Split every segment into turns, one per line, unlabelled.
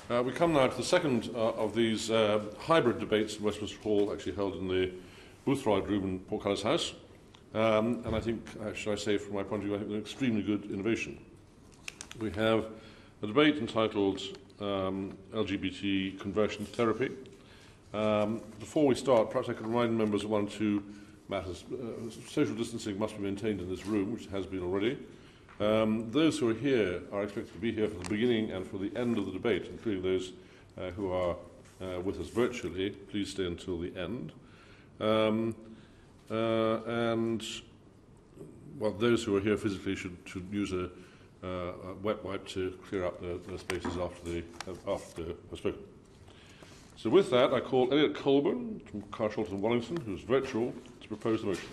We come now to the second of these hybrid debates in Westminster Hall, actually held in the Boothroyd room in Portcullis House. And I think, should I say, from my point of view, I think an extremely good innovation. We have a debate entitled LGBT Conversion Therapy. Before we start, perhaps I could remind members of one or two matters. Social distancing must be maintained in this room, which has been already. Those who are here are expected to be here for the beginning and for the end of the debate, including those who are with us virtually. Please stay until the end. And well, those who are here physically should use a wet wipe to clear up the spaces after the spoken. So with that, I call Elliot Colburn from Carshalton and Wallington, who is virtual, to propose the motion.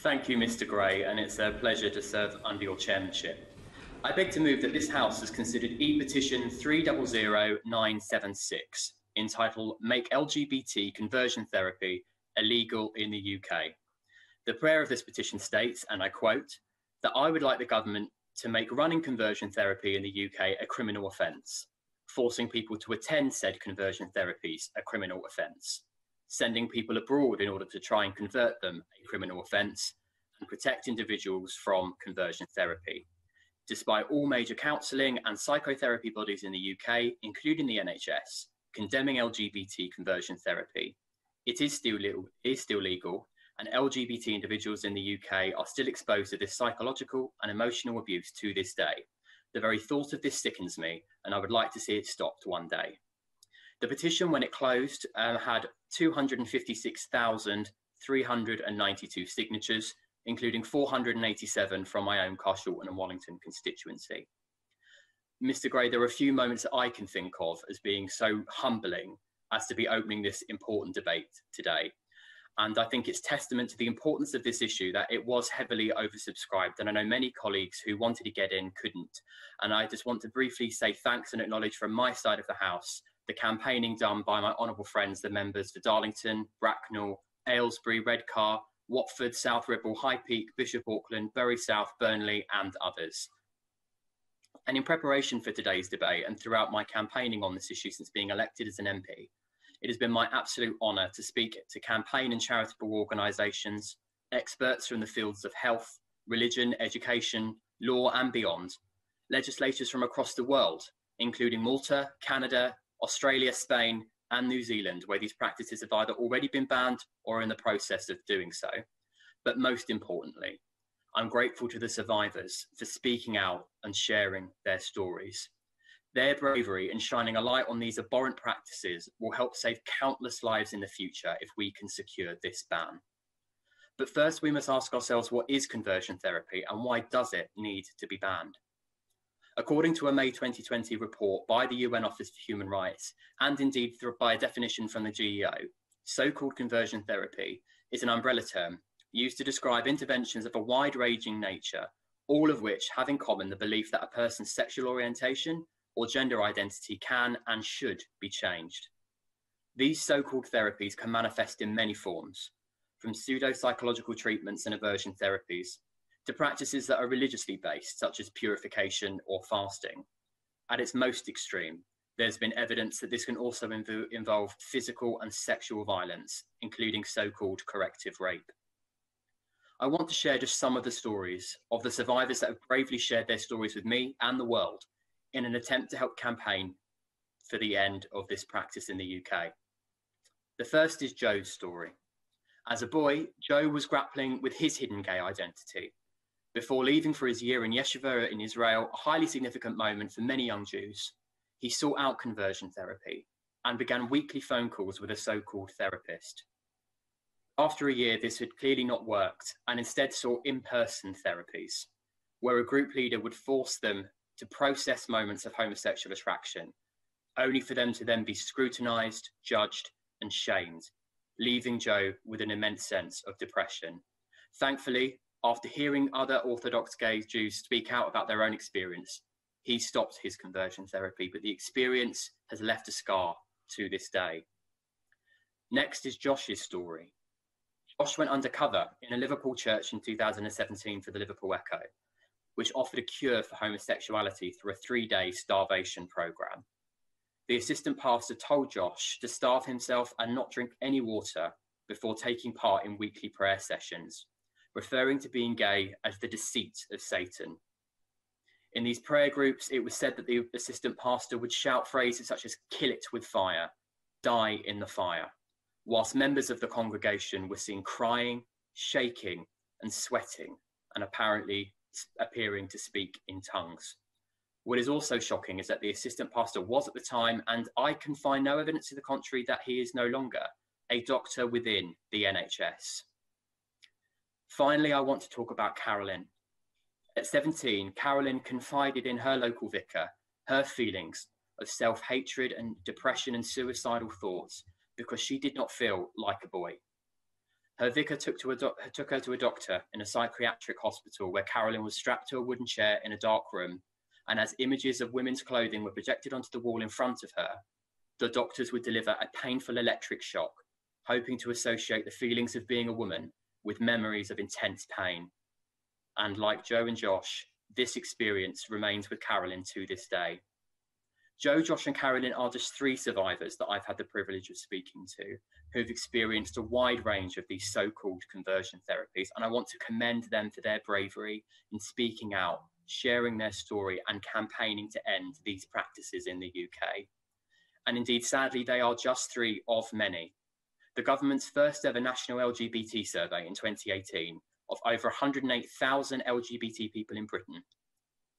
Thank you, Mr. Gray, and it's a pleasure to serve under your chairmanship. I beg to move that this House has considered E-petition 300976, entitled Make LGBT Conversion Therapy Illegal in the UK. The prayer of this petition states, and I quote, that I would like the government to make running conversion therapy in the UK a criminal offence, forcing people to attend said conversion therapies a criminal offence, sending people abroad in order to try and convert them a criminal offence, and protect individuals from conversion therapy. Despite all major counselling and psychotherapy bodies in the UK, including the NHS, condemning LGBT conversion therapy, it is still legal, and LGBT individuals in the UK are still exposed to this psychological and emotional abuse to this day. The very thought of this sickens me, and I would like to see it stopped one day. The petition, when it closed, had 256,392 signatures, including 487 from my own Carshalton and Wallington constituency. Mr. Gray, there are a few moments that I can think of as being so humbling as to be opening this important debate today. And I think it's testament to the importance of this issue that it was heavily oversubscribed. And I know many colleagues who wanted to get in couldn't. And I just want to briefly say thanks and acknowledge from my side of the House the campaigning done by my honourable friends, the members for Darlington, Bracknell, Aylesbury, Redcar, Watford, South Ribble, High Peak, Bishop Auckland, Bury South, Burnley and others. And in preparation for today's debate and throughout my campaigning on this issue since being elected as an MP, it has been my absolute honour to speak to campaign and charitable organisations, experts from the fields of health, religion, education, law and beyond, legislators from across the world, including Malta, Canada, Australia, Spain and New Zealand, where these practices have either already been banned or are in the process of doing so. But most importantly, I'm grateful to the survivors for speaking out and sharing their stories. Their bravery in shining a light on these abhorrent practices will help save countless lives in the future if we can secure this ban. But first, we must ask ourselves, what is conversion therapy and why does it need to be banned? According to a May 2020 report by the UN Office for Human Rights, and indeed by a definition from the GEO, so-called conversion therapy is an umbrella term used to describe interventions of a wide-ranging nature, all of which have in common the belief that a person's sexual orientation or gender identity can and should be changed. These so-called therapies can manifest in many forms, from pseudo-psychological treatments and aversion therapies, to practices that are religiously based, such as purification or fasting. At its most extreme, there's been evidence that this can also involve physical and sexual violence, including so-called corrective rape. I want to share just some of the stories of the survivors that have bravely shared their stories with me and the world in an attempt to help campaign for the end of this practice in the UK. The first is Joe's story. As a boy, Joe was grappling with his hidden gay identity. Before leaving for his year in Yeshiva in Israel, a highly significant moment for many young Jews, he sought out conversion therapy and began weekly phone calls with a so-called therapist. After a year, this had clearly not worked and instead sought in-person therapies, where a group leader would force them to process moments of homosexual attraction, only for them to then be scrutinised, judged and shamed, leaving Joe with an immense sense of depression. Thankfully, after hearing other Orthodox gay Jews speak out about their own experience, he stopped his conversion therapy, but the experience has left a scar to this day. Next is Josh's story. Josh went undercover in a Liverpool church in 2017 for the Liverpool Echo. which offered a cure for homosexuality through a 3-day starvation programme. The assistant pastor told Josh to starve himself and not drink any water before taking part in weekly prayer sessions, referring to being gay as the deceit of Satan. In these prayer groups, it was said that the assistant pastor would shout phrases such as "kill it with fire," "die in the fire," whilst members of the congregation were seen crying, shaking and sweating, and apparently appearing to speak in tongues. What is also shocking is that the assistant pastor was at the time, and I can find no evidence to the contrary that he is no longer, a doctor within the NHS. Finally, I want to talk about Carolyn. At 17, Carolyn confided in her local vicar her feelings of self-hatred and depression and suicidal thoughts because she did not feel like a boy. Her vicar took her to a doctor in a psychiatric hospital where Carolyn was strapped to a wooden chair in a dark room, and as images of women's clothing were projected onto the wall in front of her, the doctors would deliver a painful electric shock, hoping to associate the feelings of being a woman with memories of intense pain. And like Joe and Josh, this experience remains with Carolyn to this day. Joe, Josh and Carolyn are just 3 survivors that I've had the privilege of speaking to who've experienced a wide range of these so-called conversion therapies, and I want to commend them for their bravery in speaking out, sharing their story and campaigning to end these practices in the UK. And indeed, sadly, they are just 3 of many. The government's first ever national LGBT survey in 2018 of over 108,000 LGBT people in Britain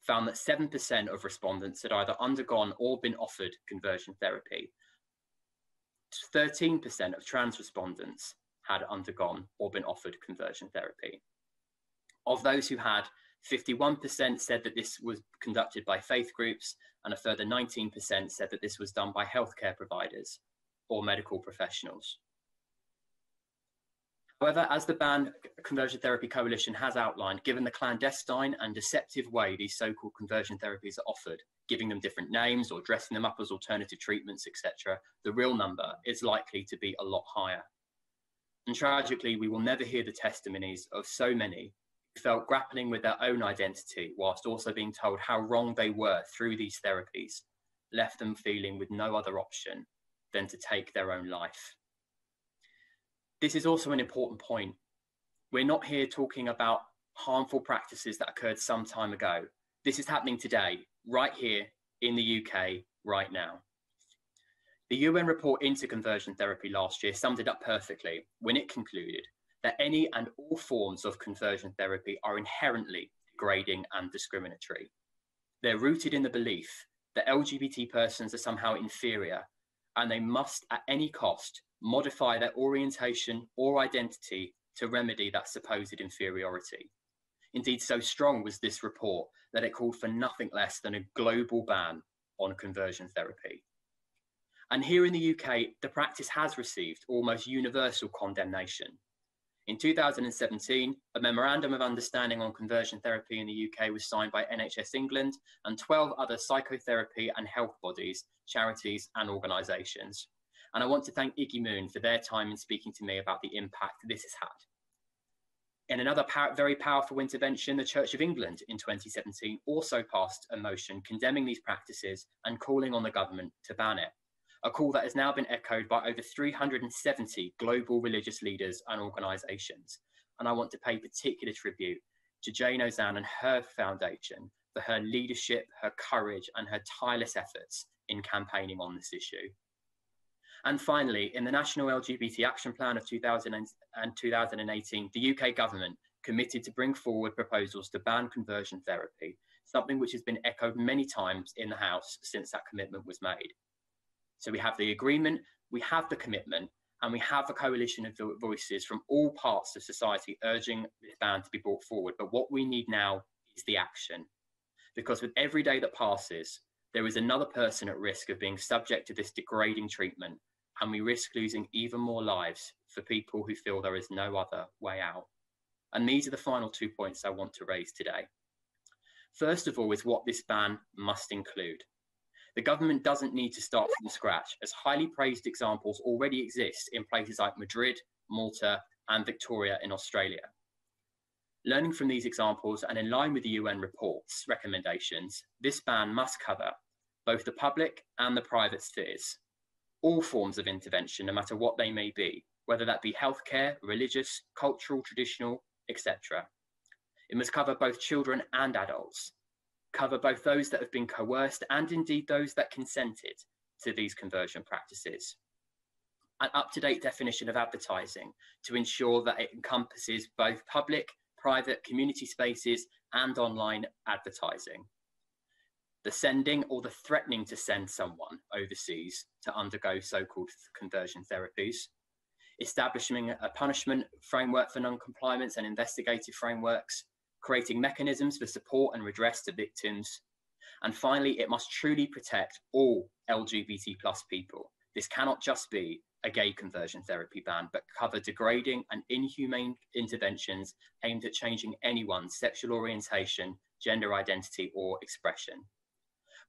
found that 7% of respondents had either undergone or been offered conversion therapy. 13% of trans respondents had undergone or been offered conversion therapy. Of those who had, 51% said that this was conducted by faith groups, and a further 19% said that this was done by healthcare providers or medical professionals. However, as the Ban Conversion Therapy Coalition has outlined, given the clandestine and deceptive way these so-called conversion therapies are offered, giving them different names or dressing them up as alternative treatments, etc., the real number is likely to be a lot higher. And tragically, we will never hear the testimonies of so many who felt grappling with their own identity whilst also being told how wrong they were through these therapies, left them feeling with no other option than to take their own life. This is also an important point. We're not here talking about harmful practices that occurred some time ago. This is happening today, right here in the UK, right now. The UN report into conversion therapy last year summed it up perfectly when it concluded that any and all forms of conversion therapy are inherently degrading and discriminatory. They're rooted in the belief that LGBT persons are somehow inferior, and they must at any cost modify their orientation or identity to remedy that supposed inferiority. Indeed, so strong was this report that it called for nothing less than a global ban on conversion therapy. And here in the UK, the practice has received almost universal condemnation. In 2017, a Memorandum of Understanding on Conversion Therapy in the UK was signed by NHS England and 12 other psychotherapy and health bodies, charities and organisations. And I want to thank Iggy Moon for their time in speaking to me about the impact this has had. In another very powerful intervention, the Church of England in 2017 also passed a motion condemning these practices and calling on the government to ban it, a call that has now been echoed by over 370 global religious leaders and organisations. And I want to pay particular tribute to Jane Ozanne and her foundation for her leadership, her courage and her tireless efforts in campaigning on this issue. And finally, in the National LGBT Action Plan of 2018, the UK government committed to bring forward proposals to ban conversion therapy, something which has been echoed many times in the House since that commitment was made. So we have the agreement, we have the commitment, and we have a coalition of voices from all parts of society urging this ban to be brought forward. But what we need now is the action. Because with every day that passes, there is another person at risk of being subject to this degrading treatment, and we risk losing even more lives for people who feel there is no other way out. And these are the final 2 points I want to raise today. First of all is what this ban must include. The government doesn't need to start from scratch, as highly praised examples already exist in places like Madrid, Malta, and Victoria in Australia. Learning from these examples and in line with the UN report's recommendations, this ban must cover both the public and the private spheres, all forms of intervention, no matter what they may be, whether that be healthcare, religious, cultural, traditional, etc. It must cover both children and adults, cover both those that have been coerced and indeed those that consented to these conversion practices. An up-to-date definition of advertising to ensure that it encompasses both public, private, community spaces and online advertising. The sending or the threatening to send someone overseas to undergo so-called conversion therapies, establishing a punishment framework for non-compliance and investigative frameworks, creating mechanisms for support and redress to victims, and finally, it must truly protect all LGBT+ people. This cannot just be a gay conversion therapy ban, but cover degrading and inhumane interventions aimed at changing anyone's sexual orientation, gender identity, or expression.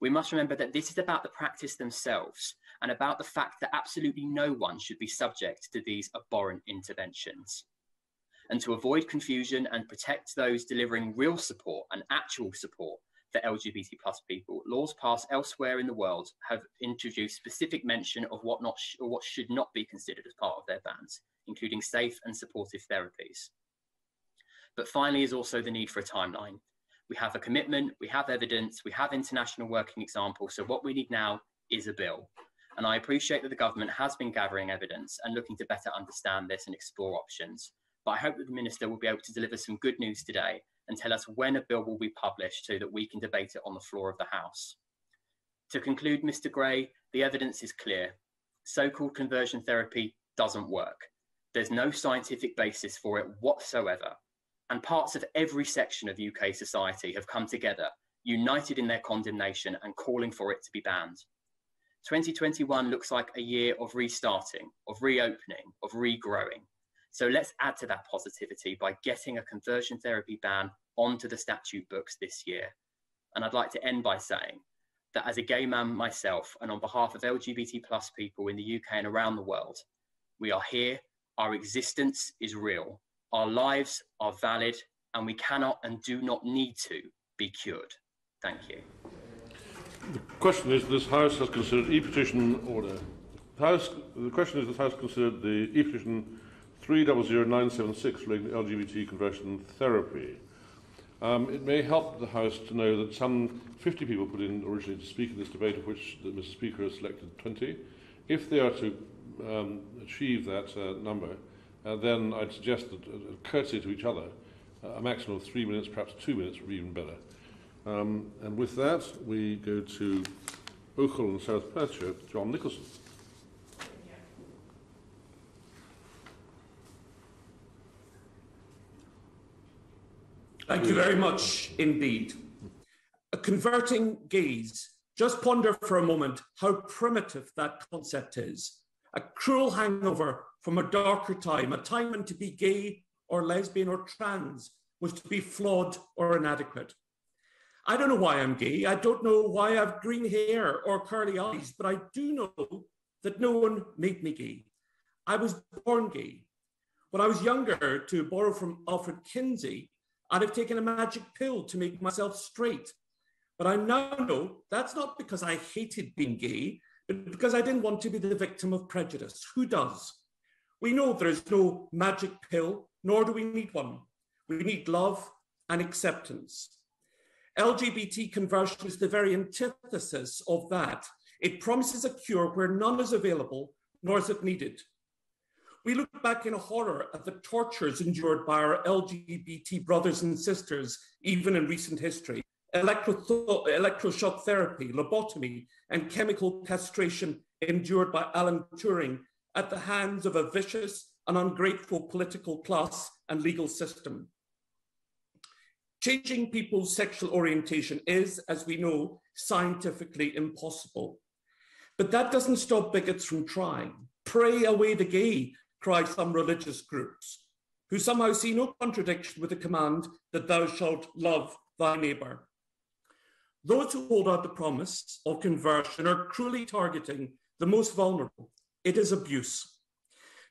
We must remember that this is about the practice themselves and about the fact that absolutely no one should be subject to these abhorrent interventions. And to avoid confusion and protect those delivering real support and actual support for LGBT+ people, laws passed elsewhere in the world have introduced specific mention of what should not be considered as part of their bans, including safe and supportive therapies. But finally is also the need for a timeline. We have a commitment, we have evidence, we have international working examples, so what we need now is a bill. And I appreciate that the government has been gathering evidence and looking to better understand this and explore options. But I hope that the Minister will be able to deliver some good news today and tell us when a bill will be published so that we can debate it on the floor of the House. To conclude, Mr. Gray, the evidence is clear. So-called conversion therapy doesn't work. There's no scientific basis for it whatsoever. And parts of every section of UK society have come together, united in their condemnation and calling for it to be banned. 2021 looks like a year of restarting, of reopening, of regrowing. So let's add to that positivity by getting a conversion therapy ban onto the statute books this year. And I'd like to end by saying that as a gay man myself, and on behalf of LGBT+ people in the UK and around the world, we are here, our existence is real. Our lives are valid, and we cannot and do not need to be cured. Thank you.
The question is, this House has considered E-petition order. The question is, this House considered the E-petition 300976 relating to LGBT conversion therapy. It may help the House to know that some 50 people put in originally to speak in this debate, of which the Mr. Speaker has selected 20. If they are to achieve that number, then I'd suggest that, courtesy to each other, a maximum of 3 minutes, perhaps 2 minutes would be even better. And with that, we go to Oakhill and South Perthshire, John Nicholson.
Thank you very much indeed. Converting gays. Just ponder for a moment how primitive that concept is. A cruel hangover from a darker time, a time when to be gay or lesbian or trans was to be flawed or inadequate. I don't know why I'm gay. I don't know why I have green hair or curly eyes, but I do know that no one made me gay. I was born gay. When I was younger, to borrow from Alfred Kinsey, I'd have taken a magic pill to make myself straight. But I now know that's not because I hated being gay, but because I didn't want to be the victim of prejudice. Who does? We know there is no magic pill, nor do we need one. We need love and acceptance. LGBT conversion is the very antithesis of that. It promises a cure where none is available, nor is it needed. We look back in horror at the tortures endured by our LGBT brothers and sisters, even in recent history. Electroshock therapy, lobotomy, and chemical castration endured by Alan Turing at the hands of a vicious and ungrateful political class and legal system. Changing people's sexual orientation is, as we know, scientifically impossible. But that doesn't stop bigots from trying. Pray away the gay, cry some religious groups, who somehow see no contradiction with the command that thou shalt love thy neighbour. Those who hold out the promise of conversion are cruelly targeting the most vulnerable. It is abuse.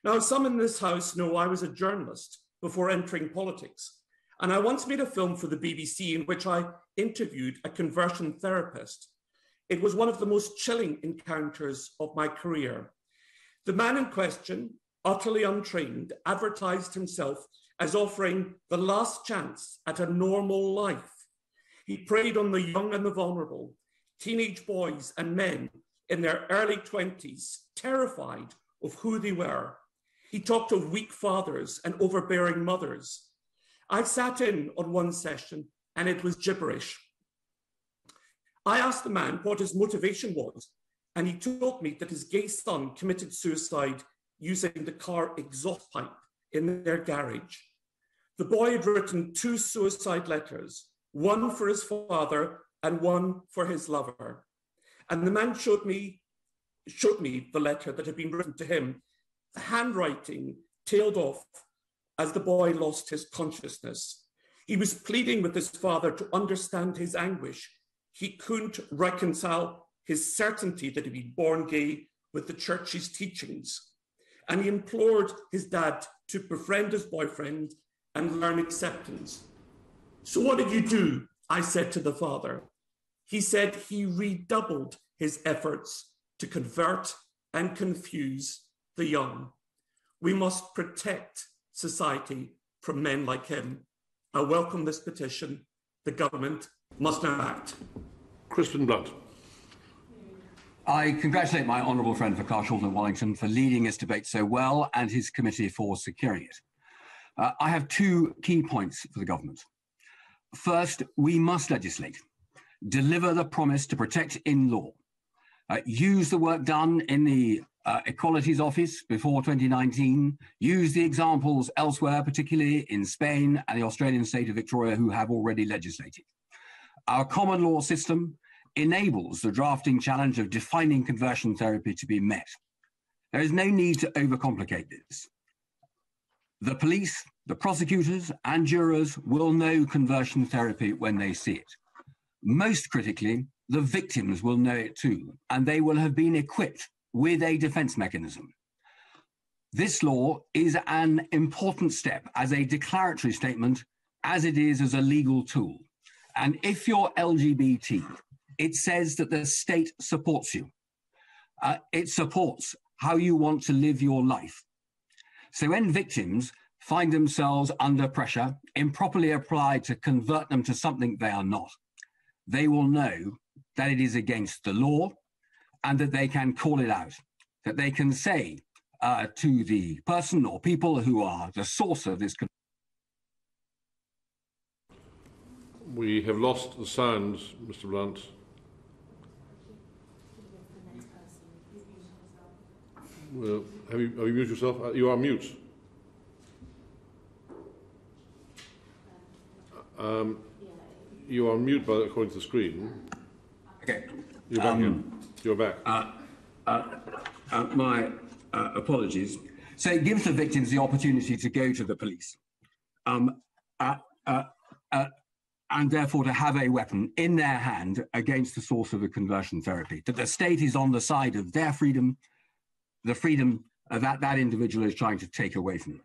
Now, some in this House know I was a journalist before entering politics, And I once made a film for the BBC in which I interviewed a conversion therapist. It was one of the most chilling encounters of my career. The man in question, utterly untrained, advertised himself as offering the last chance at a normal life. He preyed on the young and the vulnerable, teenage boys and men in their early 20s, terrified of who they were. He talked of weak fathers and overbearing mothers. I sat in on one session and it was gibberish. I asked the man what his motivation was, and he told me that his gay son committed suicide using the car exhaust pipe in their garage. The boy had written 2 suicide letters, one for his father and one for his lover. And the man showed me the letter that had been written to him. The handwriting tailed off as the boy lost his consciousness. He was pleading with his father to understand his anguish. He couldn't reconcile his certainty that he'd been born gay with the church's teachings. And he implored his dad to befriend his boyfriend and learn acceptance. So what did you do? I said to the father. He said he redoubled his efforts to convert and confuse the young. We must protect society from men like him. I welcome this petition. The government must now act.
Crispin Blunt.
I congratulate my honourable friend for Carshalton and Wallington for leading this debate so well and his committee for securing it. I have 2 key points for the government. First, we must legislate, deliver the promise to protect in law, use the work done in the Equalities Office before 2019, use the examples elsewhere, particularly in Spain and the Australian state of Victoria, who have already legislated. Our common law system enables the drafting challenge of defining conversion therapy to be met. There is no need to overcomplicate this. The police, the prosecutors, and jurors will know conversion therapy when they see it. Most critically, the victims will know it too, and they will have been equipped with a defense mechanism. This law is an important step as a declaratory statement, as it is as a legal tool. And if you're LGBT, it says that the state supports you. It supports how you want to live your life. So when victims find themselves under pressure, improperly applied to convert them to something they are not, they will know that it is against the law and that they can call it out, that they can say to the person or people who are the source of this.
We have lost the sound, Mr. Blunt. Well, have you muted yourself? You are mute. You are mute, according to the screen.
Okay.
You're back in. You're back.
My apologies. So it gives the victims the opportunity to go to the police and therefore to have a weapon in their hand against the source of the conversion therapy, that the state is on the side of their freedom, the freedom that individual is trying to take away from them.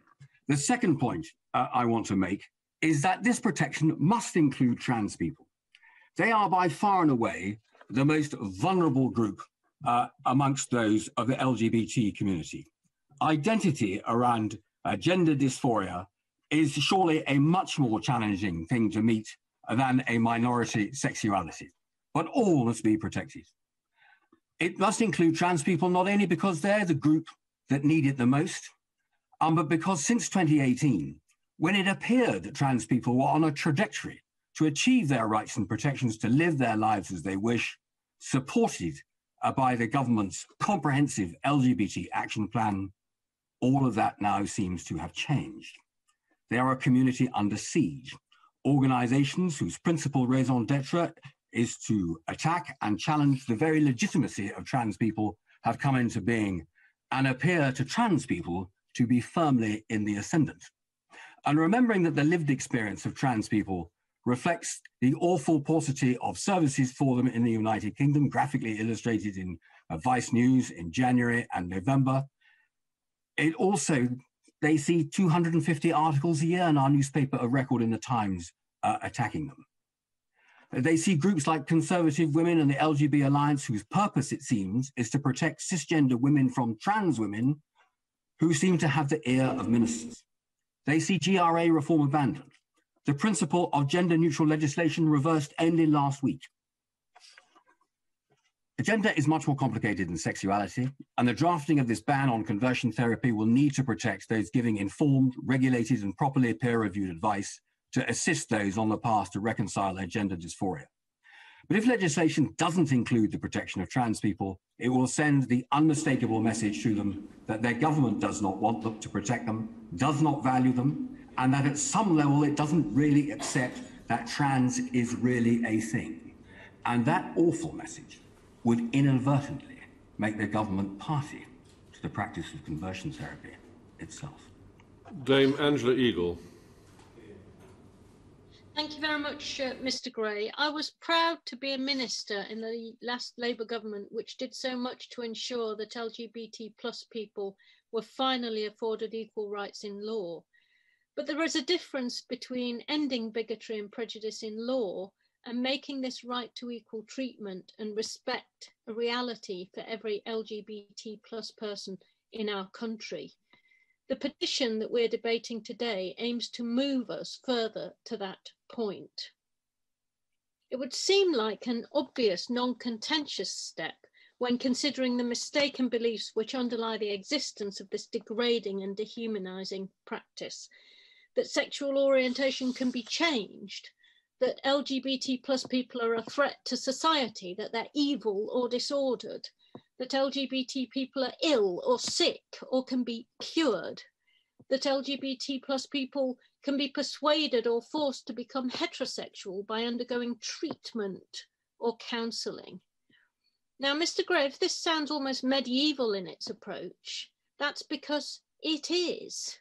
The second point I want to make is that this protection must include trans people. They are by far and away the most vulnerable group amongst those of the LGBT community. Identity around gender dysphoria is surely a much more challenging thing to meet than a minority sexuality, but all must be protected. It must include trans people not only because they're the group that need it the most, but because since 2018, when it appeared that trans people were on a trajectory to achieve their rights and protections to live their lives as they wish, supported by the government's comprehensive LGBT action plan, all of that now seems to have changed. They are a community under siege. Organizations whose principal raison d'etre is to attack and challenge the very legitimacy of trans people have come into being and appear to trans people to be firmly in the ascendant. And remembering that the lived experience of trans people reflects the awful paucity of services for them in the United Kingdom, graphically illustrated in Vice News in January and November, it also They see 250 articles a year in our newspaper, a record in the Times, attacking them. They see groups like Conservative Women and the LGBT Alliance, whose purpose, it seems, is to protect cisgender women from trans women who seem to have the ear of ministers. They see GRA reform abandoned. The principle of gender-neutral legislation reversed only last week. Gender is much more complicated than sexuality, and the drafting of this ban on conversion therapy will need to protect those giving informed, regulated, and properly peer-reviewed advice to assist those on the path to reconcile their gender dysphoria. But if legislation doesn't include the protection of trans people, it will send the unmistakable message to them that their government does not want them to protect them, does not value them, and that at some level it doesn't really accept that trans is really a thing. And that awful message would inadvertently make their government party to the practice of conversion therapy itself.
Dame Angela Eagle.
Thank you very much, Mr. Gray. I was proud to be a minister in the last Labour government, which did so much to ensure that LGBT plus people were finally afforded equal rights in law. But there is a difference between ending bigotry and prejudice in law and making this right to equal treatment and respect a reality for every LGBT plus person in our country. The petition that we're debating today aims to move us further to that point. It would seem like an obvious non-contentious step when considering the mistaken beliefs which underlie the existence of this degrading and dehumanizing practice, that sexual orientation can be changed, that LGBT plus people are a threat to society, that they're evil or disordered, that LGBT people are ill or sick or can be cured, that LGBT plus people can be persuaded or forced to become heterosexual by undergoing treatment or counselling. Now, Mr. Gray, if this sounds almost medieval in its approach, that's because it is.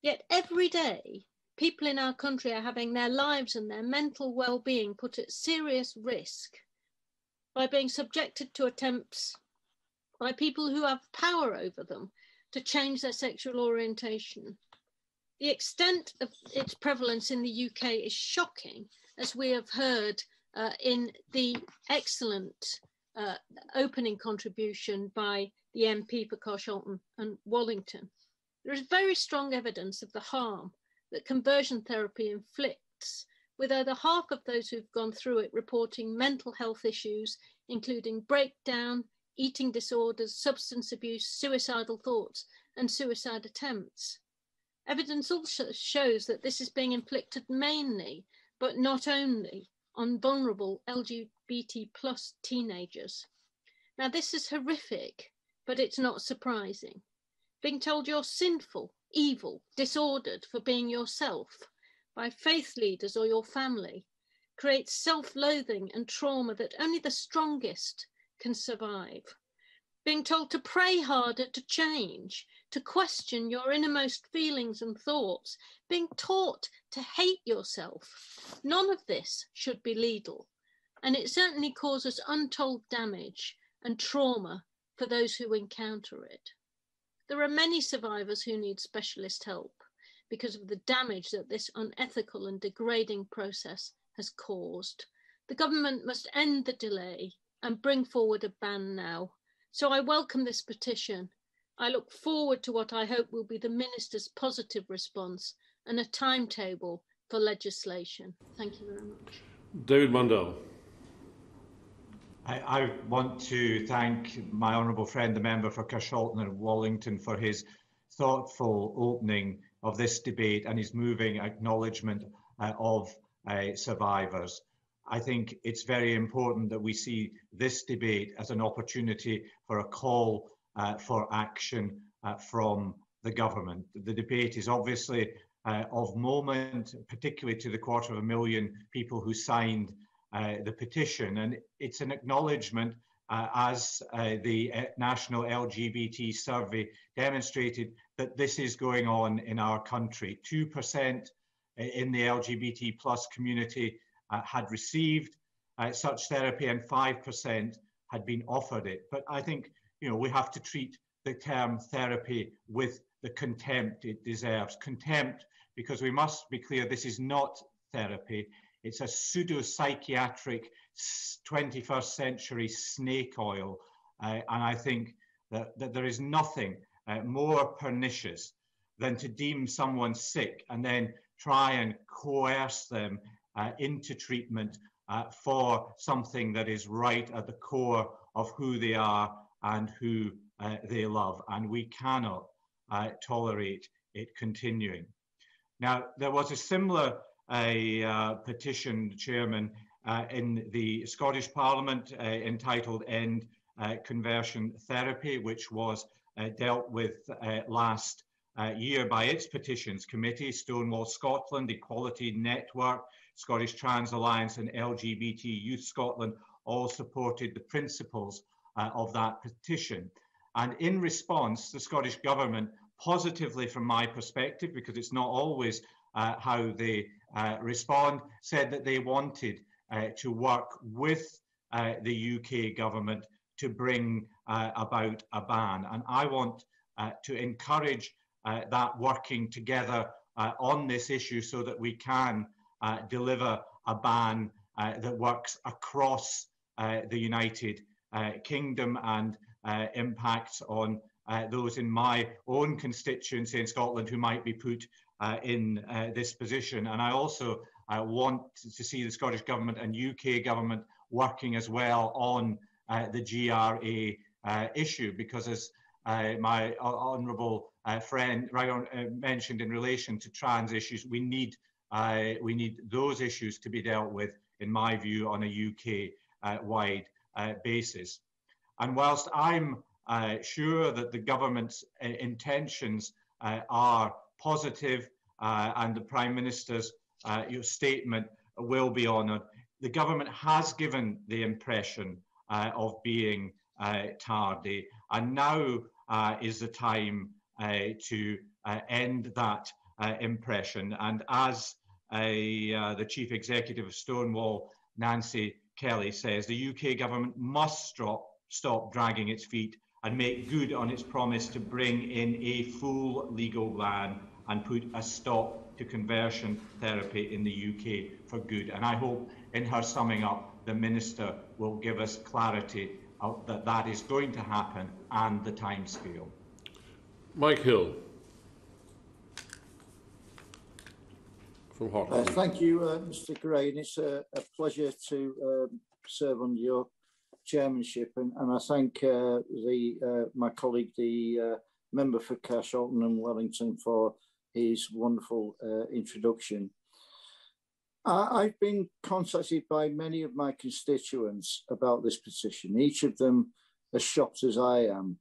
Yet every day, people in our country are having their lives and their mental well-being put at serious risk by being subjected to attempts by people who have power over them to change their sexual orientation. The extent of its prevalence in the UK is shocking, as we have heard in the excellent opening contribution by the MP for Carshalton and Wallington. There is very strong evidence of the harm that conversion therapy inflicts, with over half of those who've gone through it reporting mental health issues, including breakdown, eating disorders, substance abuse, suicidal thoughts, and suicide attempts. Evidence also shows that this is being inflicted mainly, but not only, on vulnerable LGBT plus teenagers. Now, this is horrific, but it's not surprising. Being told you're sinful, evil, disordered for being yourself by faith leaders or your family creates self-loathing and trauma that only the strongest can survive. Being told to pray harder to change, to question your innermost feelings and thoughts, being taught to hate yourself. None of this should be legal, and it certainly causes untold damage and trauma for those who encounter it. There are many survivors who need specialist help because of the damage that this unethical and degrading process has caused. The government must end the delay and bring forward a ban now. So I welcome this petition. I look forward to what I hope will be the Minister's positive response and a timetable for legislation. Thank you very much.
David Mundell.
I want to thank my honourable friend, the member for Carshalton and Wallington, for his thoughtful opening of this debate and his moving acknowledgement of survivors. I think it's very important that we see this debate as an opportunity for a call for action from the government. The debate is obviously of moment, particularly to the 250,000 people who signed the petition, and it's an acknowledgement, as the National LGBT Survey demonstrated, that this is going on in our country. 2% in the LGBT plus community had received such therapy, and 5% had been offered it. But I think, we have to treat the term therapy with the contempt it deserves. Contempt, because we must be clear, this is not therapy. It's a pseudo-psychiatric 21st century snake oil. And I think that there is nothing more pernicious than to deem someone sick and then try and coerce them into treatment for something that is right at the core of who they are and who they love. And we cannot tolerate it continuing. Now, there was a similar petition, Chairman, in the Scottish Parliament entitled End Conversion Therapy, which was dealt with last year by its Petitions Committee. Stonewall Scotland, Equality Network, Scottish Trans Alliance and LGBT Youth Scotland all supported the principles of that petition. And in response, the Scottish Government, positively from my perspective, because it's not always how they respond, said that they wanted to work with the UK Government to bring about a ban. And I want to encourage that working together on this issue so that we can deliver a ban that works across the United Kingdom and impacts on those in my own constituency in Scotland who might be put in this position. And I also want to see the Scottish Government and UK Government working as well on the GRA issue, because as my honourable friend mentioned in relation to trans issues, we need those issues to be dealt with, in my view, on a UK-wide basis. And whilst I'm sure that the government's intentions are positive and the Prime Minister's statement will be honoured, the government has given the impression of being tardy, and now is the time to end that impression. And as the Chief Executive of Stonewall, Nancy Kelly, says, the UK government must stop dragging its feet and make good on its promise to bring in a full legal ban and put a stop to conversion therapy in the UK for good. And I hope in her summing up, the Minister will give us clarity that that is going to happen and the timescale.
Mike Hill from Hartlepool.
Thank you, Mr. Gray, and it's a pleasure to serve under your chairmanship, and I thank my colleague, the member for Carshalton and Wellington, for his wonderful introduction. I've been contacted by many of my constituents about this petition, each of them as shocked as I am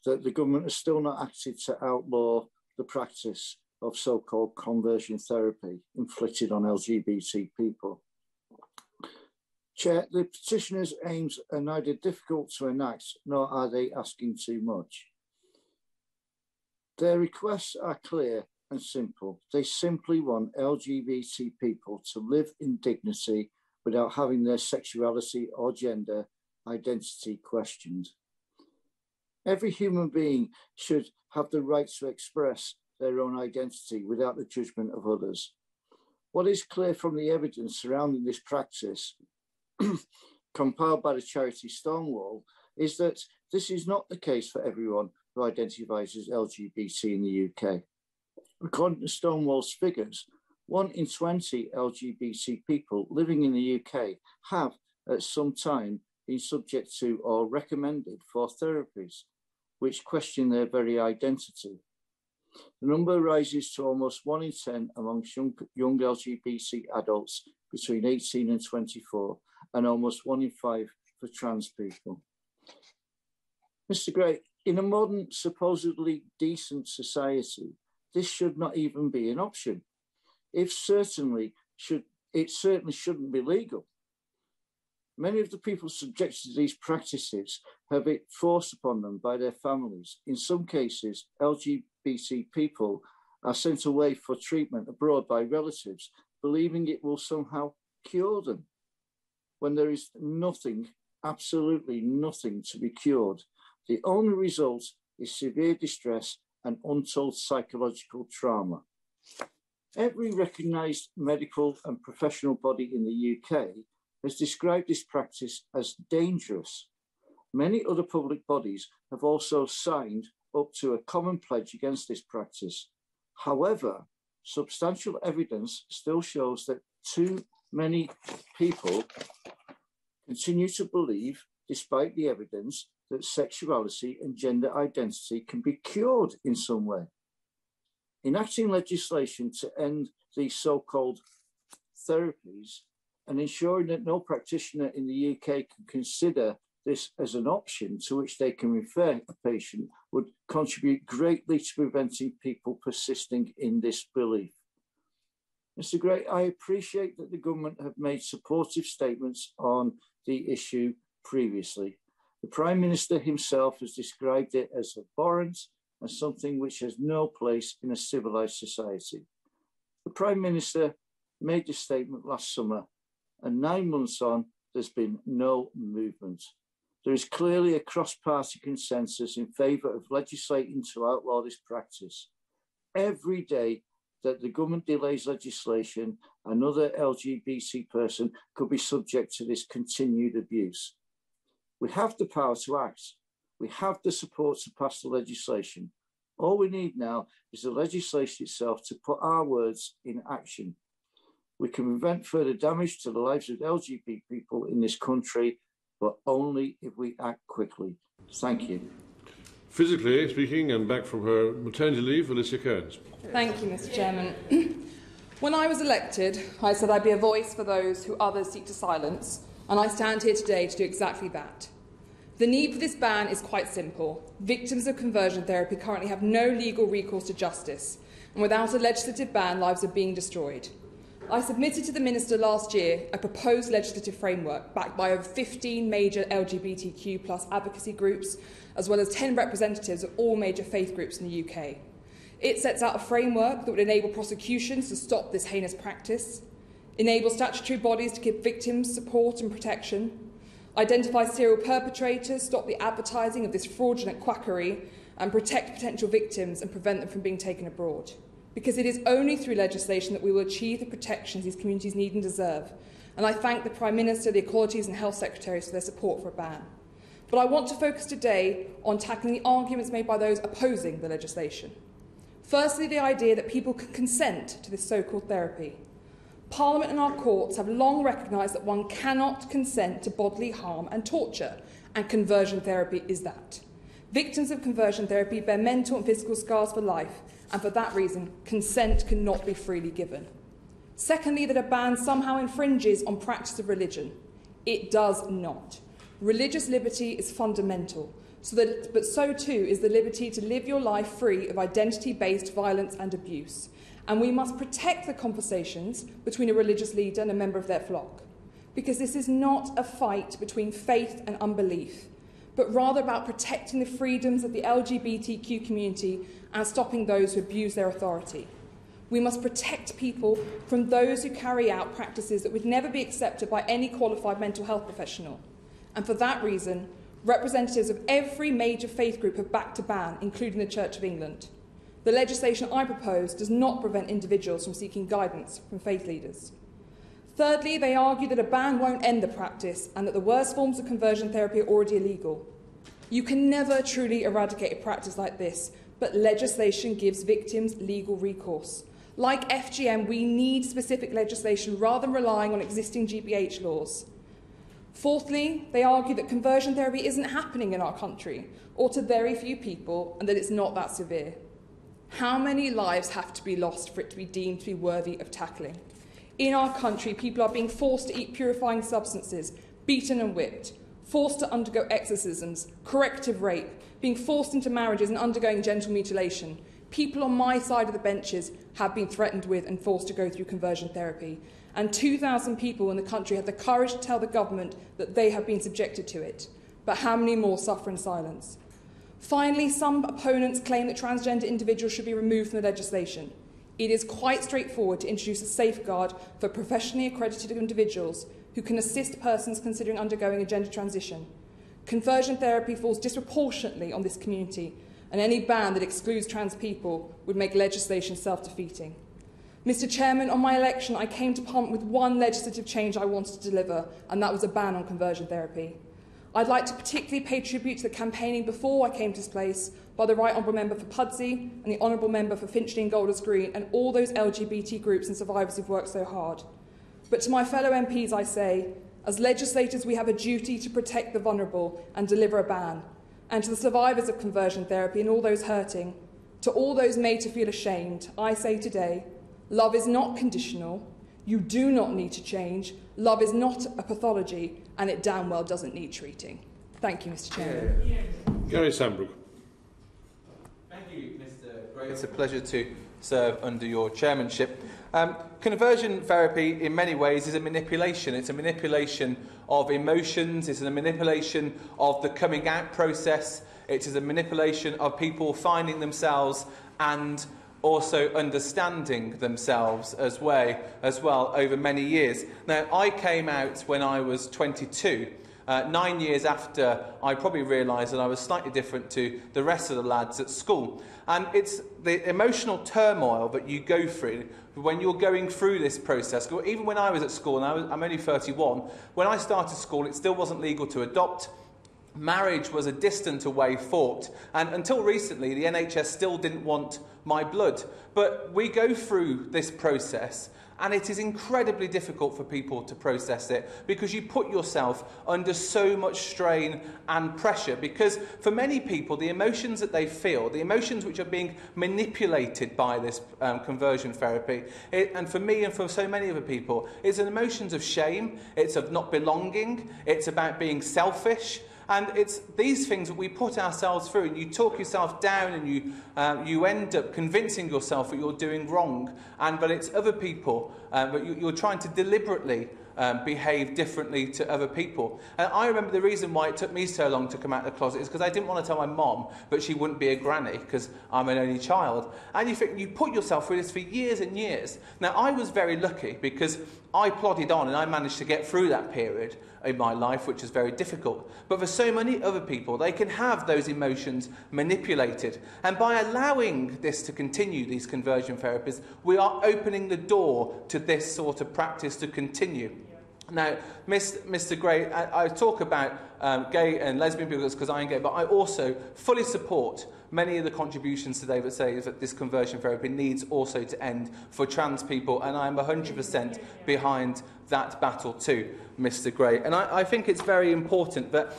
that the government has still not acted to outlaw the practice of so-called conversion therapy inflicted on LGBT people. Chair, the petitioners' aims are neither difficult to enact, nor are they asking too much. Their requests are clear and simple. They simply want LGBT people to live in dignity without having their sexuality or gender identity questioned. Every human being should have the right to express their own identity without the judgment of others. What is clear from the evidence surrounding this practice, compiled by the charity Stonewall, is that this is not the case for everyone who identifies as LGBT in the UK. According to Stonewall's figures, 1 in 20 LGBT people living in the UK have at some time been subject to or recommended for therapies which question their very identity. The number rises to almost 1 in 10 amongst young LGBT adults between 18 and 24, and almost 1 in 5 for trans people. Mr. Gray, in a modern, supposedly decent society, this should not even be an option. It certainly shouldn't be legal. Many of the people subjected to these practices have it forced upon them by their families. In some cases, LGBT people are sent away for treatment abroad by relatives, believing it will somehow cure them, when there is nothing, absolutely nothing to be cured. The only result is severe distress and untold psychological trauma. Every recognised medical and professional body in the UK has described this practice as dangerous. Many other public bodies have also signed up to a common pledge against this practice. However, substantial evidence still shows that too many people continue to believe, despite the evidence, that sexuality and gender identity can be cured in some way. Enacting legislation to end these so-called therapies and ensuring that no practitioner in the UK can consider this as an option to which they can refer a patient would contribute greatly to preventing people persisting in this belief. Mr. Gray, I appreciate that the government have made supportive statements on the issue previously. The Prime Minister himself has described it as abhorrent and something which has no place in a civilised society. The Prime Minister made this statement last summer, and 9 months on, there's been no movement. There is clearly a cross-party consensus in favour of legislating to outlaw this practice. Every day that the government delays legislation, another LGBT person could be subject to this continued abuse. We have the power to act. We have the support to pass the legislation. All we need now is the legislation itself to put our words in action. We can prevent further damage to the lives of LGBT people in this country, but only if we act quickly. Thank you.
Physically speaking, and back from her maternity leave, Alicia Kearns.
Thank you, Mr. Chairman. When I was elected, I said I'd be a voice for those who others seek to silence, and I stand here today to do exactly that. The need for this ban is quite simple. Victims of conversion therapy currently have no legal recourse to justice, and without a legislative ban, lives are being destroyed. I submitted to the Minister last year a proposed legislative framework backed by over 15 major LGBTQ+ advocacy groups, as well as 10 representatives of all major faith groups in the UK. It sets out a framework that would enable prosecutions to stop this heinous practice, enable statutory bodies to give victims support and protection, identify serial perpetrators, stop the advertising of this fraudulent quackery, and protect potential victims and prevent them from being taken abroad. Because it is only through legislation that we will achieve the protections these communities need and deserve. And I thank the Prime Minister, the Equalities and Health Secretaries for their support for a ban. But I want to focus today on tackling the arguments made by those opposing the legislation. Firstly, the idea that people can consent to this so-called therapy. Parliament and our courts have long recognised that one cannot consent to bodily harm and torture, and conversion therapy is that. Victims of conversion therapy bear mental and physical scars for life, and for that reason, consent cannot be freely given. Secondly, that a ban somehow infringes on practice of religion. It does not. Religious liberty is fundamental, but so too is the liberty to live your life free of identity-based violence and abuse. And we must protect the conversations between a religious leader and a member of their flock, because this is not a fight between faith and unbelief, but rather about protecting the freedoms of the LGBTQ community and stopping those who abuse their authority. We must protect people from those who carry out practices that would never be accepted by any qualified mental health professional. And for that reason, representatives of every major faith group have backed a ban, including the Church of England. The legislation I propose does not prevent individuals from seeking guidance from faith leaders. Thirdly, they argue that a ban won't end the practice and that the worst forms of conversion therapy are already illegal. You can never truly eradicate a practice like this, but legislation gives victims legal recourse. Like FGM, we need specific legislation rather than relying on existing GBH laws. Fourthly, they argue that conversion therapy isn't happening in our country, or to very few people, and that it's not that severe. How many lives have to be lost for it to be deemed to be worthy of tackling? In our country, people are being forced to eat purifying substances, beaten and whipped, forced to undergo exorcisms, corrective rape, being forced into marriages and undergoing genital mutilation. People on my side of the benches have been threatened with and forced to go through conversion therapy. And 2,000 people in the country have the courage to tell the government that they have been subjected to it. But how many more suffer in silence? Finally, some opponents claim that transgender individuals should be removed from the legislation. It is quite straightforward to introduce a safeguard for professionally accredited individuals who can assist persons considering undergoing a gender transition. Conversion therapy falls disproportionately on this community, and any ban that excludes trans people would make legislation self-defeating. Mr. Chairman, on my election, I came to Parliament with one legislative change I wanted to deliver, and that was a ban on conversion therapy. I'd like to particularly pay tribute to the campaigning before I came to this place by the Right Honourable Member for Pudsey and the Honourable Member for Finchley and Golders Green and all those LGBT groups and survivors who've worked so hard. But to my fellow MPs I say, as legislators we have a duty to protect the vulnerable and deliver a ban. And to the survivors of conversion therapy and all those hurting, to all those made to feel ashamed, I say today, love is not conditional, you do not need to change, love is not a pathology, and it damn well doesn't need treating. Thank you, Mr. Chairman.
Gary Sambrook.
Thank you, Mr. Gray. It's a pleasure to serve under your chairmanship. Conversion therapy, in many ways, is a manipulation. It's a manipulation of emotions. It's a manipulation of the coming out process. It is a manipulation of people finding themselves and also understanding themselves as well over many years. Now, I came out when I was 22, 9 years after I probably realised that I was slightly different to the rest of the lads at school. And it's the emotional turmoil that you go through when you're going through this process. Even when I was at school, and I'm only 31, when I started school, it still wasn't legal to adopt. Marriage was a distant away thought, and until recently the NHS still didn't want my blood. But we go through this process, and it is incredibly difficult for people to process it because you put yourself under so much strain and pressure, because for many people the emotions that they feel, the emotions which are being manipulated by this conversion therapy, and for me and for so many other people, it's an emotions of shame, it's of not belonging, it's about being selfish. And it's these things that we put ourselves through, and you talk yourself down, and you end up convincing yourself that you're doing wrong, but it's other people, but you're trying to deliberately behave differently to other people. And I remember the reason why it took me so long to come out of the closet is because I didn't want to tell my mom, but she wouldn't be a granny because I'm an only child. And you put yourself through this for years and years. Now, I was very lucky because I plodded on and I managed to get through that period in my life, which is very difficult. But for so many other people, they can have those emotions manipulated. And by allowing this to continue, these conversion therapies, we are opening the door to this sort of practice to continue. Now, Mr. Gray, I talk about gay and lesbian people because I am gay, but I also fully support many of the contributions today that say that this conversion therapy needs also to end for trans people, and I am 100% behind that battle too, Mr. Gray. And I think it's very important that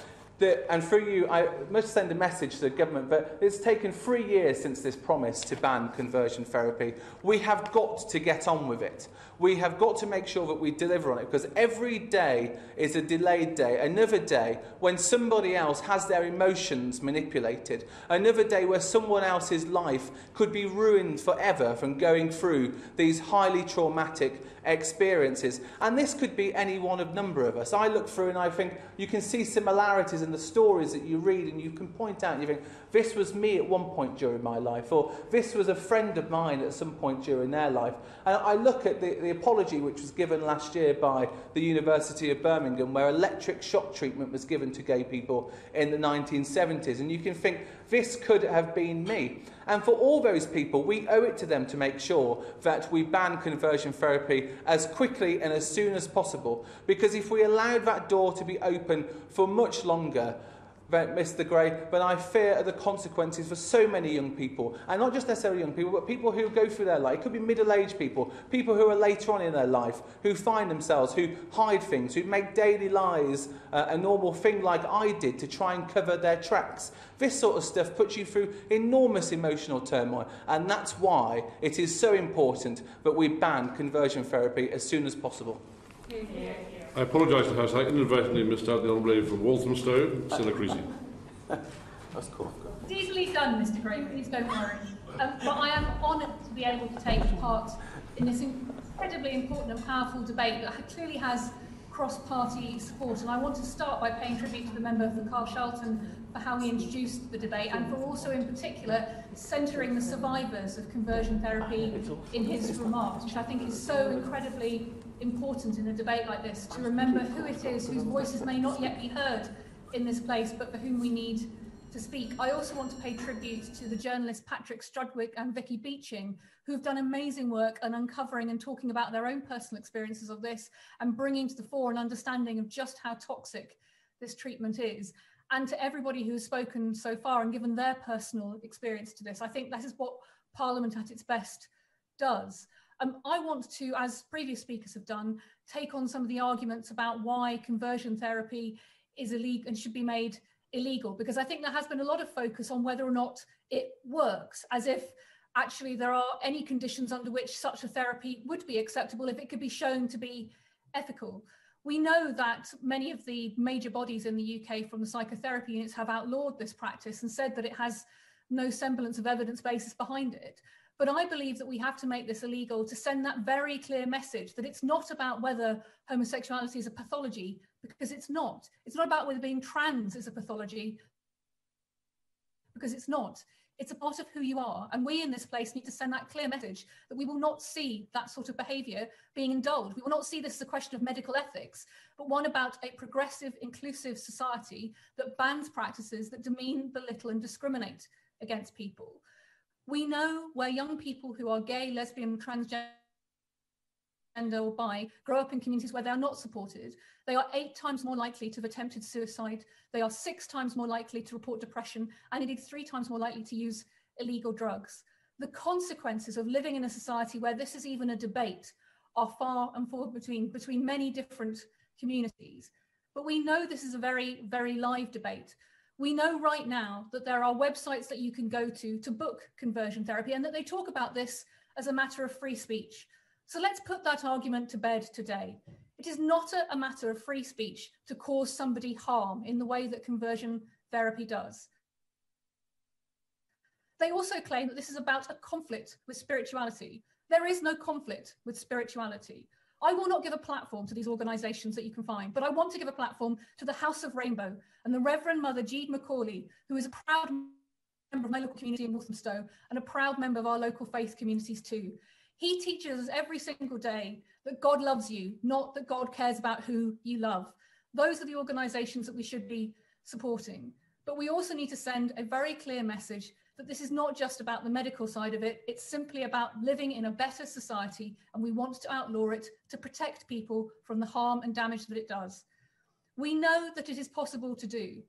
and through you, I must send a message to the government, but it's taken 3 years since this promise to ban conversion therapy. We have got to get on with it. We have got to make sure that we deliver on it, because every day is a delayed day, another day when somebody else has their emotions manipulated, another day where someone else's life could be ruined forever from going through these highly traumatic experiences. And this could be any one of a number of us. I look through and I think you can see similarities in the stories that you read, and you can point out and you think, this was me at one point during my life, or this was a friend of mine at some point during their life. And I look at the apology which was given last year by the University of Birmingham, where electric shock treatment was given to gay people in the 1970s, and you can think, this could have been me. And for all those people, we owe it to them to make sure that we ban conversion therapy as quickly and as soon as possible. Because if we allowed that door to be open for much longer, Mr. Gray, but I fear the consequences for so many young people, and not just necessarily young people, but people who go through their life. It could be middle-aged people, people who are later on in their life, who find themselves, who hide things, who make daily lies a normal thing like I did to try and cover their tracks. This sort of stuff puts you through enormous emotional turmoil, and that's why it is so important that we ban conversion therapy as soon as possible.
I apologise to the House. I inadvertently missed out the Honourable Lady from Walthamstow, Silla Creasy.
That's cool.
It's easily done, Mr. Gray, please don't worry. But I am honoured to be able to take part in this incredibly important and powerful debate that clearly has cross-party support. And I want to start by paying tribute to the member for Carshalton for how he introduced the debate, and for also in particular centering the survivors of conversion therapy in his remarks, which I think is so incredibly important in a debate like this, to remember who it is whose voices may not yet be heard in this place, but for whom we need to speak, I also want to pay tribute to the journalists Patrick Strudwick and Vicky Beeching, who've done amazing work on uncovering and talking about their own personal experiences of this and bringing to the fore an understanding of just how toxic this treatment is. And to everybody who's spoken so far and given their personal experience to this, I think that is what Parliament at its best does. I want to, as previous speakers have done, take on some of the arguments about why conversion therapy is illegal and should be made illegal, because I think there has been a lot of focus on whether or not it works, as if actually there are any conditions under which such a therapy would be acceptable if it could be shown to be ethical. We know that many of the major bodies in the UK from the psychotherapy units have outlawed this practice and said that it has no semblance of evidence basis behind it. But I believe that we have to make this illegal to send that very clear message that it's not about whether homosexuality is a pathology, because it's not. It's not about whether being trans is a pathology, because it's not. It's a part of who you are. And we in this place need to send that clear message that we will not see that sort of behaviour being indulged. We will not see this as a question of medical ethics, but one about a progressive, inclusive society that bans practices that demean, belittle and discriminate against people. We know where young people who are gay, lesbian, transgender or bi grow up in communities where they are not supported, they are 8 times more likely to have attempted suicide, they are 6 times more likely to report depression, and indeed 3 times more likely to use illegal drugs. The consequences of living in a society where this is even a debate are far and far between many different communities. But we know this is a very, very live debate. We know right now that there are websites that you can go to book conversion therapy, and that they talk about this as a matter of free speech. So let's put that argument to bed today. It is not a matter of free speech to cause somebody harm in the way that conversion therapy does. They also claim that this is about a conflict with spirituality. There is no conflict with spirituality. I will not give a platform to these organisations that you can find, but I want to give a platform to the House of Rainbow and the Reverend Mother Jeed McCauley, who is a proud member of my local community in Walthamstow and a proud member of our local faith communities too. He teaches us every single day that God loves you, not that God cares about who you love. Those are the organisations that we should be supporting. But we also need to send a very clear message that this is not just about the medical side of it, it's simply about living in a better society, and we want to outlaw it to protect people from the harm and damage that it does. We know that it is possible to do.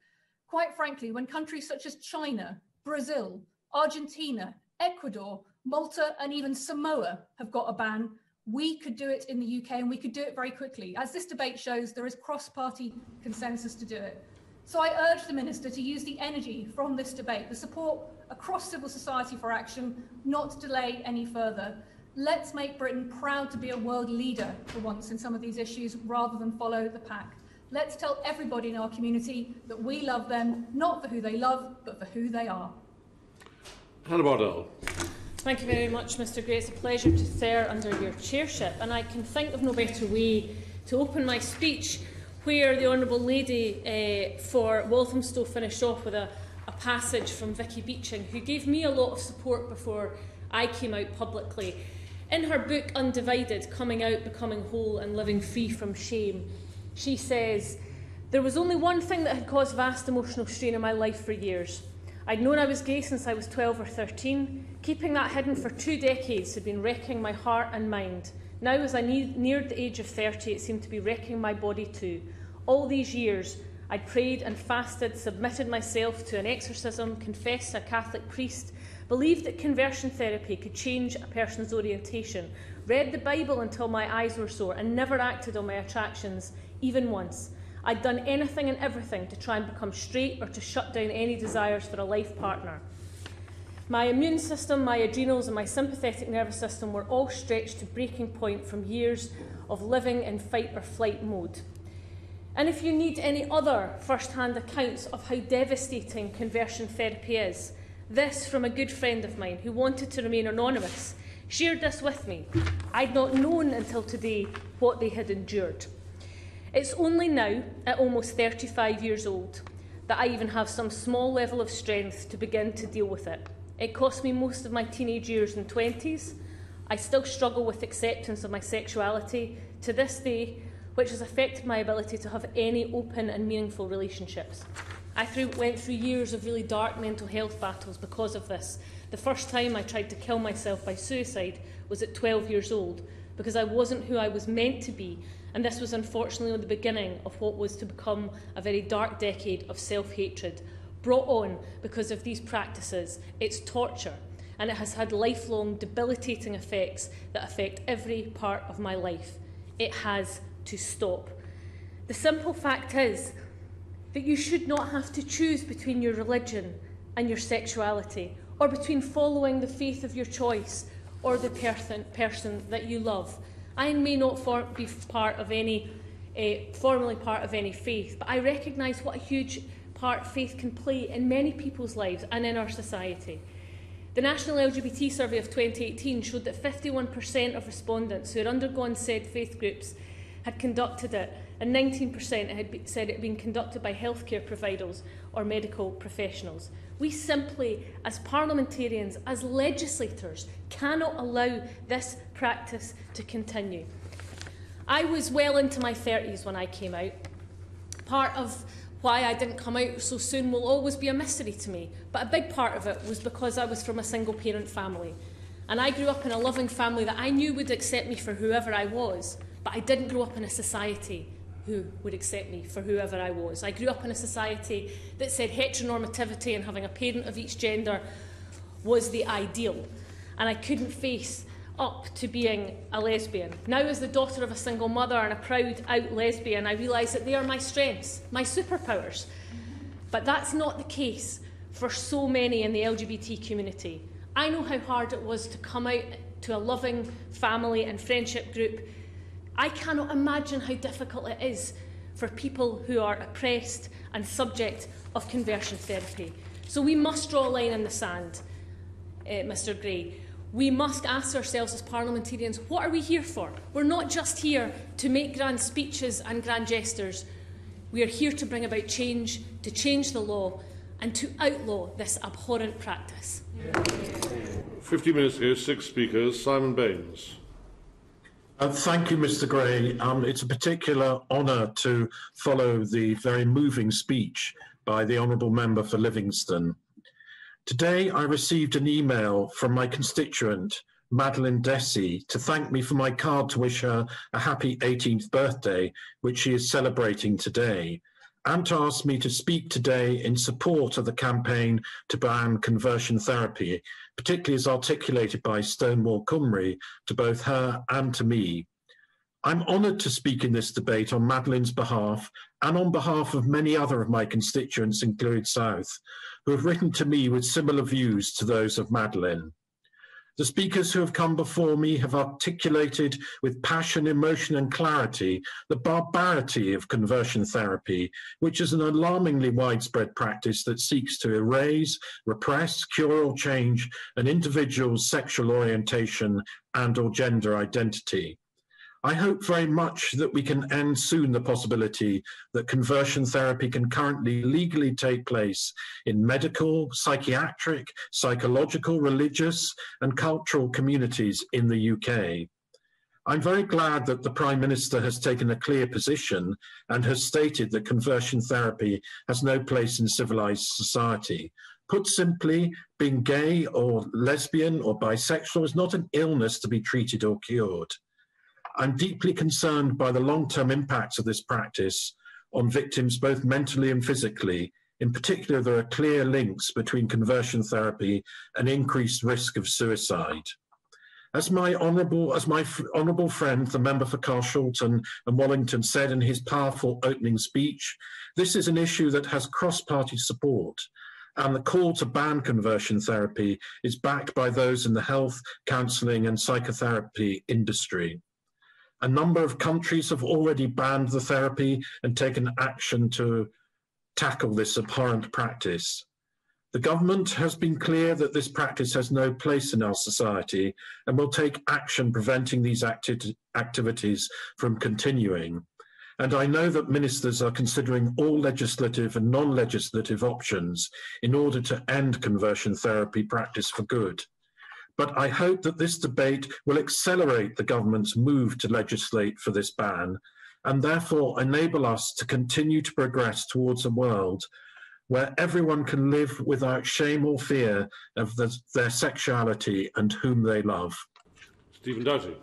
Quite frankly, when countries such as China, Brazil, Argentina, Ecuador, Malta, and even Samoa have got a ban, we could do it in the UK, and we could do it very quickly. As this debate shows, there is cross-party consensus to do it. So I urge the Minister to use the energy from this debate, the support across civil society for action, not delay any further. Let's make Britain proud to be a world leader for once in some of these issues, rather than follow the pack. Let's tell everybody in our community that we love them, not for who they love, but for who they are.
Hannah Bardell.
Thank you very much, Mr Gray. It's a pleasure to serve under your chairship, and I can think of no better way to open my speech where the Honourable Lady for Walthamstow finished off with a passage from Vicky Beeching, who gave me a lot of support before I came out publicly. In her book Undivided, Coming Out, Becoming Whole and Living Free from Shame, she says, "There was only one thing that had caused vast emotional strain in my life for years. I'd known I was gay since I was 12 or 13. Keeping that hidden for 2 decades had been wrecking my heart and mind. Now, as I neared the age of 30, it seemed to be wrecking my body too. All these years, I'd prayed and fasted, submitted myself to an exorcism, confessed to a Catholic priest, believed that conversion therapy could change a person's orientation, read the Bible until my eyes were sore, and never acted on my attractions, even once. I'd done anything and everything to try and become straight or to shut down any desires for a life partner. My immune system, my adrenals and my sympathetic nervous system were all stretched to breaking point from years of living in fight or flight mode. And if you need any other first-hand accounts of how devastating conversion therapy is, this from a good friend of mine who wanted to remain anonymous shared this with me. I'd not known until today what they had endured. It's only now, at almost 35 years old, that I even have some small level of strength to begin to deal with it. It cost me most of my teenage years and 20s. I still struggle with acceptance of my sexuality to this day, which has affected my ability to have any open and meaningful relationships. went through years of really dark mental health battles because of this. The first time I tried to kill myself by suicide was at 12 years old, because I wasn't who I was meant to be, and this was unfortunately the beginning of what was to become a very dark decade of self-hatred, brought on because of these practices. It's torture, and it has had lifelong debilitating effects that affect every part of my life. It has to stop. The simple fact is that you should not have to choose between your religion and your sexuality, or between following the faith of your choice or the person that you love. I may not be part of any, formally part of any faith, but I recognise what a huge part faith can play in many people's lives and in our society. The National LGBT Survey of 2018 showed that 51% of respondents who had undergone said faith groups had conducted it, and 19% had said it had been conducted by healthcare providers or medical professionals. We simply, as parliamentarians, as legislators, cannot allow this practice to continue. I was well into my 30s when I came out. Part of why I didn't come out so soon will always be a mystery to me, but a big part of it was because I was from a single-parent family. And I grew up in a loving family that I knew would accept me for whoever I was, but I didn't grow up in a society who would accept me for whoever I was. I grew up in a society that said heteronormativity and having a parent of each gender was the ideal, and I couldn't face up to being a lesbian. Now, as the daughter of a single mother and a proud out lesbian, I realise that they are my strengths, my superpowers. But that's not the case for so many in the LGBT community. I know how hard it was to come out to a loving family and friendship group. I cannot imagine how difficult it is for people who are oppressed and subject of conversion therapy. So we must draw a line in the sand, Mr Gray. We must ask ourselves as parliamentarians, what are we here for? We're not just here to make grand speeches and grand gestures. We are here to bring about change, to change the law, and to outlaw this abhorrent practice.
50 minutes ago, 6 speakers. Simon Baines.
Thank you, Mr Gray. It's a particular honour to follow the very moving speech by the Honourable Member for Livingston. Today, I received an email from my constituent, Madeline Dessy, to thank me for my card to wish her a happy 18th birthday, which she is celebrating today, and to ask me to speak today in support of the campaign to ban conversion therapy, particularly as articulated by Stonewall Cymru to both her and to me. I'm honoured to speak in this debate on Madeline's behalf and on behalf of many other of my constituents in Clwyd South, who have written to me with similar views to those of Madeline. The speakers who have come before me have articulated with passion, emotion and clarity the barbarity of conversion therapy, which is an alarmingly widespread practice that seeks to erase, repress, cure or change an individual's sexual orientation and or gender identity. I hope very much that we can end soon the possibility that conversion therapy can currently legally take place in medical, psychiatric, psychological, religious and cultural communities in the UK. I'm very glad that the Prime Minister has taken a clear position and has stated that conversion therapy has no place in civilised society. Put simply, being gay or lesbian or bisexual is not an illness to be treated or cured. I'm deeply concerned by the long-term impacts of this practice on victims both mentally and physically. In particular, there are clear links between conversion therapy and increased risk of suicide. As my honourable friend, the member for Carshalton and Wallington said in his powerful opening speech, this is an issue that has cross-party support, and the call to ban conversion therapy is backed by those in the health, counselling and psychotherapy industry. A number of countries have already banned the therapy and taken action to tackle this abhorrent practice. The government has been clear that this practice has no place in our society and will take action preventing these activities from continuing. And I know that ministers are considering all legislative and non-legislative options in order to end conversion therapy practice for good. But I hope that this debate will accelerate the government's move to legislate for this ban and therefore enable us to continue to progress towards a world where everyone can live without shame or fear of their sexuality and whom they love.
Stephen Doughty.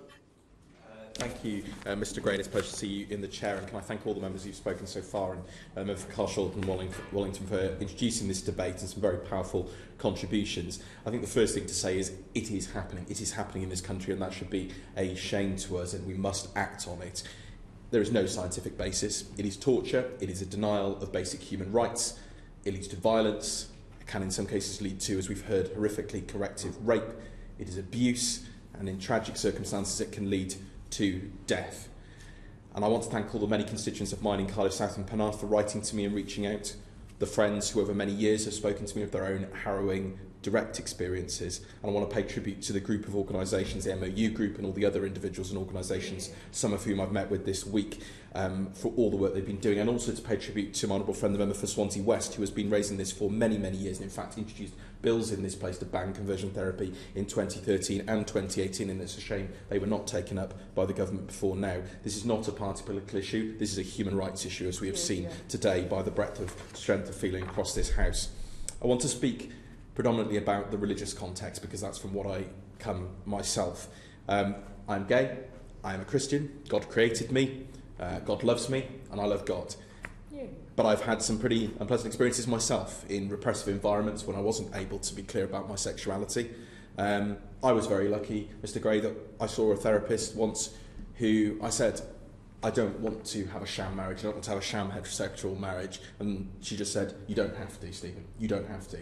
Thank you, Mr Gray. It's a pleasure to see you in the chair, and can I thank all the members who've spoken so far, and Member for Carshalton and Wallington for introducing this debate and some very powerful contributions. I think the first thing to say is it is happening. It is happening in this country, and that should be a shame to us, and we must act on it. There is no scientific basis. It is torture. It is a denial of basic human rights. It leads to violence. It can in some cases lead to, as we've heard, horrifically corrective rape. It is abuse, and in tragic circumstances it can lead to death. And I want to thank all the many constituents of mine in Cardiff South and Penarth for writing to me and reaching out, the friends who over many years have spoken to me of their own harrowing direct experiences. And I want to pay tribute to the group of organisations, the MOU group, and all the other individuals and organisations, some of whom I've met with this week, for all the work they've been doing, and also to pay tribute to my honourable friend, the member for Swansea West, who has been raising this for many, many years, and in fact introduced bills in this place to ban conversion therapy in 2013 and 2018, and it's a shame they were not taken up by the government before now. This is not a party political issue, this is a human rights issue, as we have seen today by the breadth of strength of feeling across this House. I want to speak predominantly about the religious context, because that's from what I come myself. I'm gay, I am a Christian, God created me, God loves me, and I love God. But I've had some pretty unpleasant experiences myself in repressive environments when I wasn't able to be clear about my sexuality. I was very lucky, Mr Gray, that I saw a therapist once who I said, I don't want to have a sham marriage, I don't want to have a sham heterosexual marriage. And she just said, you don't have to, Stephen, you don't have to.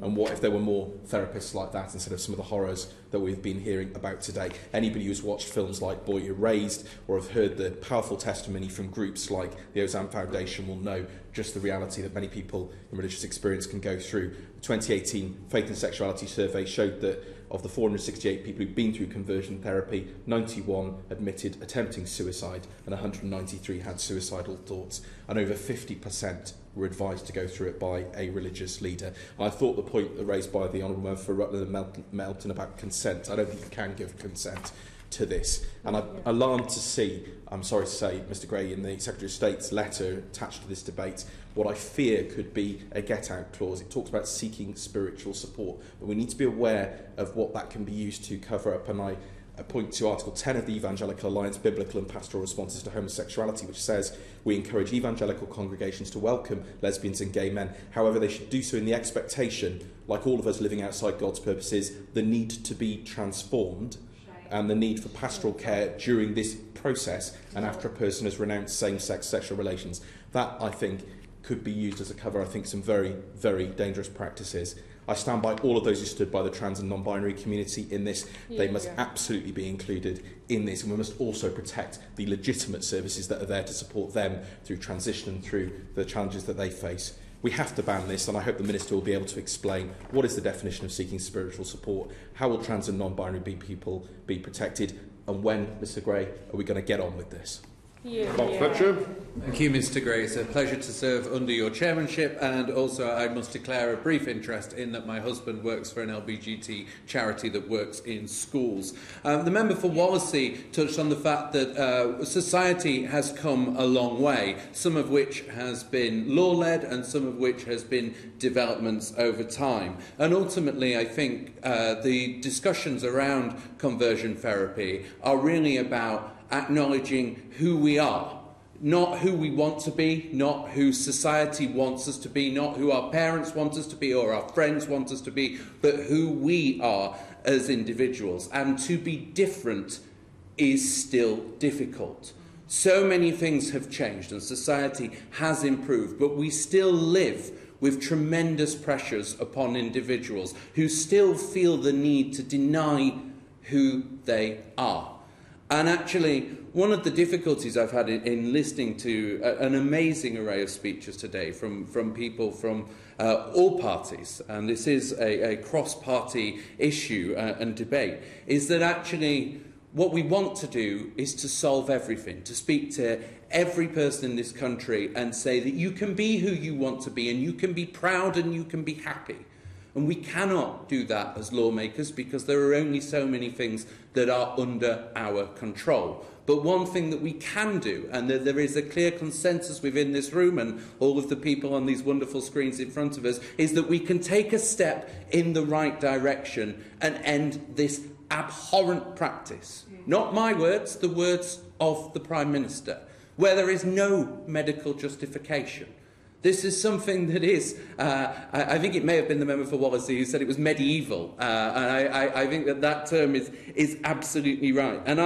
And what if there were more therapists like that instead of some of the horrors that we've been hearing about today? Anybody who's watched films like Boy Erased or have heard the powerful testimony from groups like the Ozam Foundation will know just the reality that many people in religious experience can go through. The 2018 Faith and Sexuality Survey showed that of the 468 people who've been through conversion therapy, 91 admitted attempting suicide and 193 had suicidal thoughts, and over 50% were advised to go through it by a religious leader. And I thought the point raised by the Honourable Member for Rutland and Melton about consent, I don't think you can give consent to this. And I'm alarmed to see, I'm sorry to say, Mr Gray, in the Secretary of State's letter attached to this debate, what I fear could be a get-out clause. It talks about seeking spiritual support, but we need to be aware of what that can be used to cover up. And I point to Article 10 of the Evangelical Alliance, Biblical and Pastoral Responses to Homosexuality, which says we encourage evangelical congregations to welcome lesbians and gay men. However, they should do so in the expectation, like all of us living outside God's purposes, the need to be transformed and the need for pastoral care during this process and after a person has renounced same-sex sexual relations. That, I think, could be used as a cover, I think, some very, very dangerous practices. I stand by all of those who stood by the trans and non-binary community in this. They must absolutely be included in this, and we must also protect the legitimate services that are there to support them through transition and through the challenges that they face. We have to ban this, and I hope the Minister will be able to explain what is the definition of seeking spiritual support, how will trans and non-binary people be protected, and when, Mr Gray, are we going to get on with this?
Thank you, Mr Gray. It's a pleasure to serve under your chairmanship, and also I must declare a brief interest in that my husband works for an LGBT charity that works in schools. The member for Wallasey touched on the fact that society has come a long way, some of which has been law-led and some of which has been developments over time. And ultimately, I think the discussions around conversion therapy are really about acknowledging who we are, not who we want to be, not who society wants us to be, not who our parents want us to be or our friends want us to be, but who we are as individuals. And to be different is still difficult. So many things have changed and society has improved, but we still live with tremendous pressures upon individuals who still feel the need to deny who they are. And actually, one of the difficulties I've had in listening to an amazing array of speeches today from people from all parties, and this is a cross-party issue and debate, is that actually what we want to do is to solve everything, to speak to every person in this country and say that you can be who you want to be and you can be proud and you can be happy. And we cannot do that as lawmakers because there are only so many things that are under our control. But one thing that we can do, and there is a clear consensus within this room and all of the people on these wonderful screens in front of us, is that we can take a step in the right direction and end this abhorrent practice. Not my words, the words of the Prime Minister, where there is no medical justification. This is something that is, I think it may have been the member for Wallasey who said it was medieval, and I think that term is absolutely right. And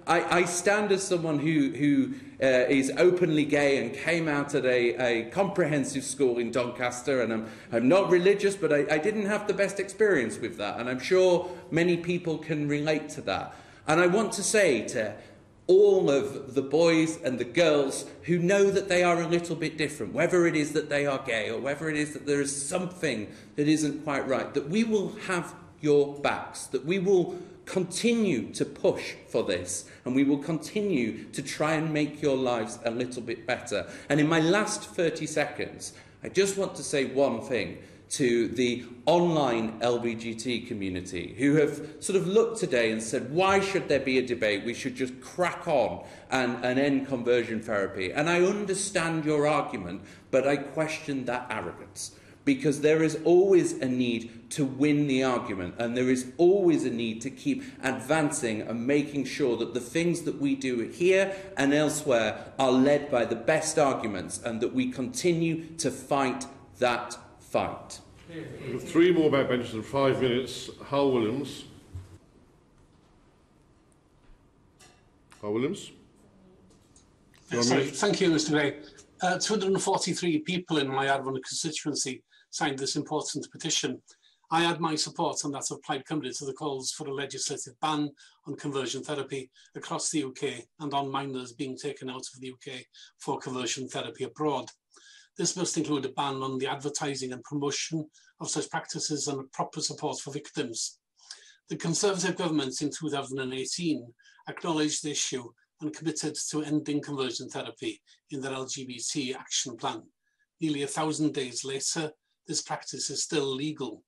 I stand as someone who is openly gay and came out at a comprehensive school in Doncaster, and I'm not religious, but I didn't have the best experience with that, and I'm sure many people can relate to that. And I want to say to all of the boys and the girls who know that they are a little bit different, whether it is that they are gay or whether it is that there is something that isn't quite right, that we will have your backs, that we will continue to push for this, and we will continue to try and make your lives a little bit better. And in my last 30 seconds, I just want to say one thing to the online LGBT community who have sort of looked today and said, why should there be a debate? We should just crack on and end conversion therapy. And I understand your argument, but I question that arrogance, because there is always a need to win the argument, and there is always a need to keep advancing and making sure that the things that we do here and elsewhere are led by the best arguments, and that we continue to fight that fight.
We have 3 more backbenchers in 5 minutes. Hal Williams. Hal Williams.
Sorry, thank you, Mr. Gray. 243 people in my Arfon constituency signed this important petition. I add my support and that of Plaid Cymru to the calls for a legislative ban on conversion therapy across the UK and on minors being taken out of the UK for conversion therapy abroad. This must include a ban on the advertising and promotion of such practices and proper support for victims. The Conservative government in 2018 acknowledged the issue and committed to ending conversion therapy in their LGBT action plan. Nearly 1,000 days later, this practice is still legal.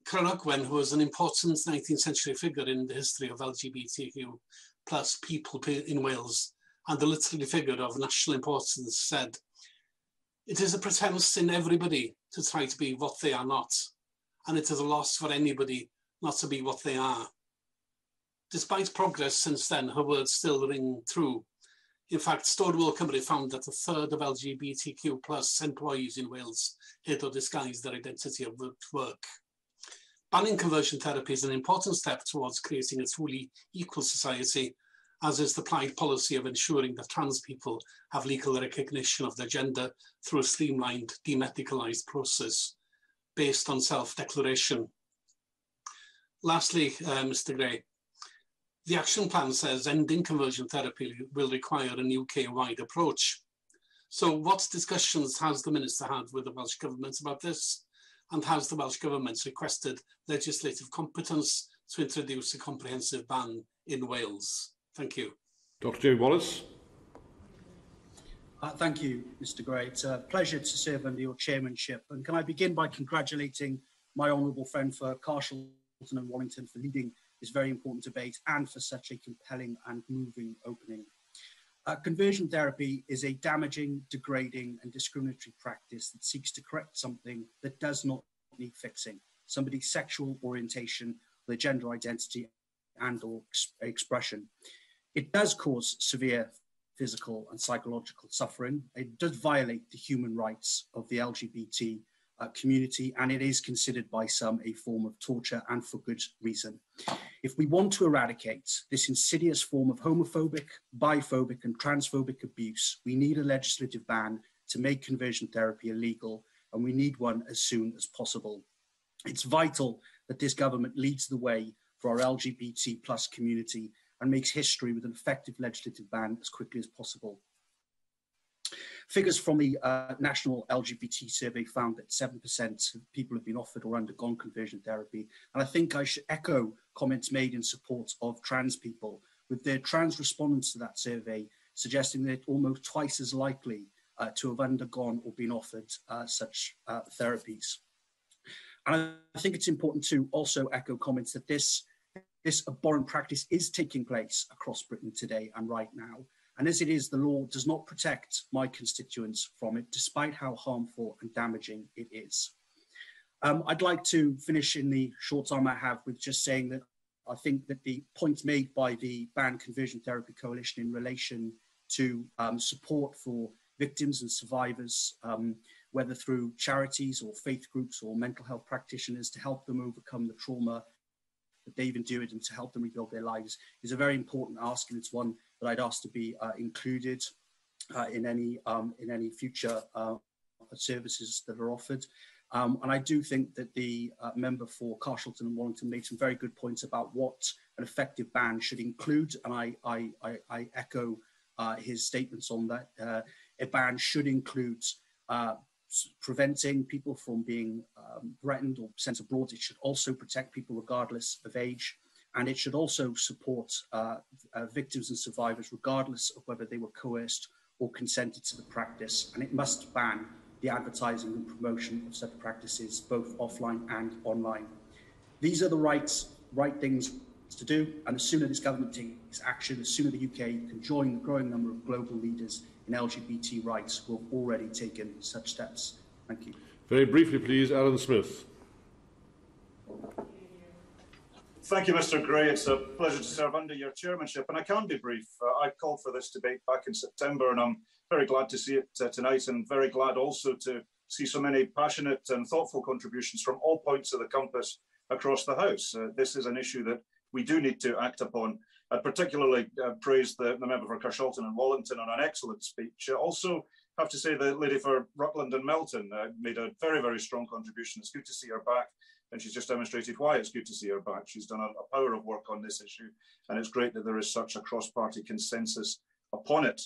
Cronogwen, who was an important 19th century figure in the history of LGBTQ plus people in Wales and a literary figure of national importance, said, "It is a pretence in everybody to try to be what they are not, and it is a loss for anybody not to be what they are." Despite progress since then, her words still ring true. In fact, Stonewall Cymru found that 1/3 of LGBTQ plus employees in Wales hid or disguised their identity at work. Banning conversion therapy is an important step towards creating a truly equal society, as is the Plaid policy of ensuring that trans people have legal recognition of their gender through a streamlined, demedicalised process based on self-declaration. Lastly, Mr. Gray, the action plan says ending conversion therapy will require a UK-wide approach. So what discussions has the Minister had with the Welsh Government about this? And has the Welsh Government requested legislative competence to introduce a comprehensive ban in Wales? Thank you.
Dr. Jamie Wallace.
Thank you, Mr. Gray. It's a pleasure to serve under your chairmanship. And can I begin by congratulating my honourable friend for Carshalton and Wallington for leading this very important debate and for such a compelling and moving opening. Conversion therapy is a damaging, degrading and discriminatory practice that seeks to correct something that does not need fixing, somebody's sexual orientation, their gender identity and or expression. It does cause severe physical and psychological suffering. It does violate the human rights of the LGBT community, and it is considered by some a form of torture, and for good reason. If we want to eradicate this insidious form of homophobic, biphobic and transphobic abuse, we need a legislative ban to make conversion therapy illegal, and we need one as soon as possible. It's vital that this government leads the way for our LGBT plus community and makes history with an effective legislative ban as quickly as possible. Figures from the National LGBT Survey found that 7% of people have been offered or undergone conversion therapy. And I think I should echo comments made in support of trans people, with their trans respondents to that survey suggesting that almost twice as likely to have undergone or been offered such therapies. And I think it's important to also echo comments that this abhorrent practice is taking place across Britain today and right now. And as it is, the law does not protect my constituents from it, despite how harmful and damaging it is. I'd like to finish in the short time I have with just saying that I think that the point made by the Ban Conversion Therapy Coalition in relation to support for victims and survivors, whether through charities or faith groups or mental health practitioners, to help them overcome the trauma that they've endured and to help them rebuild their lives, is a very important ask, and it's one that I'd ask to be included in any future services that are offered. And I do think that the member for Carshalton and Wallington made some very good points about what an effective ban should include, and I echo his statements on that. A ban should include preventing people from being threatened or sent abroad. It should also protect people regardless of age, and it should also support victims and survivors regardless of whether they were coerced or consented to the practice, and it must ban the advertising and promotion of such practices, both offline and online. These are the right things to do, and the sooner this government takes action, the sooner the UK can join the growing number of global leaders in LGBT rights who have already taken such steps. Thank you.
Very briefly, please, Alan Smith.
Thank you, Mr. Gray. It's a pleasure to serve under your chairmanship, and I can be brief. I called for this debate back in September, and I'm very glad to see it tonight, and very glad also to see so many passionate and thoughtful contributions from all points of the compass across the House. This is an issue that we do need to act upon. I particularly praise the member for Carshalton and Wallington on an excellent speech. Also have to say the lady for Rutland and Melton made a very, very strong contribution. It's good to see her back, and she's just demonstrated why it's good to see her back. She's done a power of work on this issue, and it's great that there is such a cross-party consensus upon it.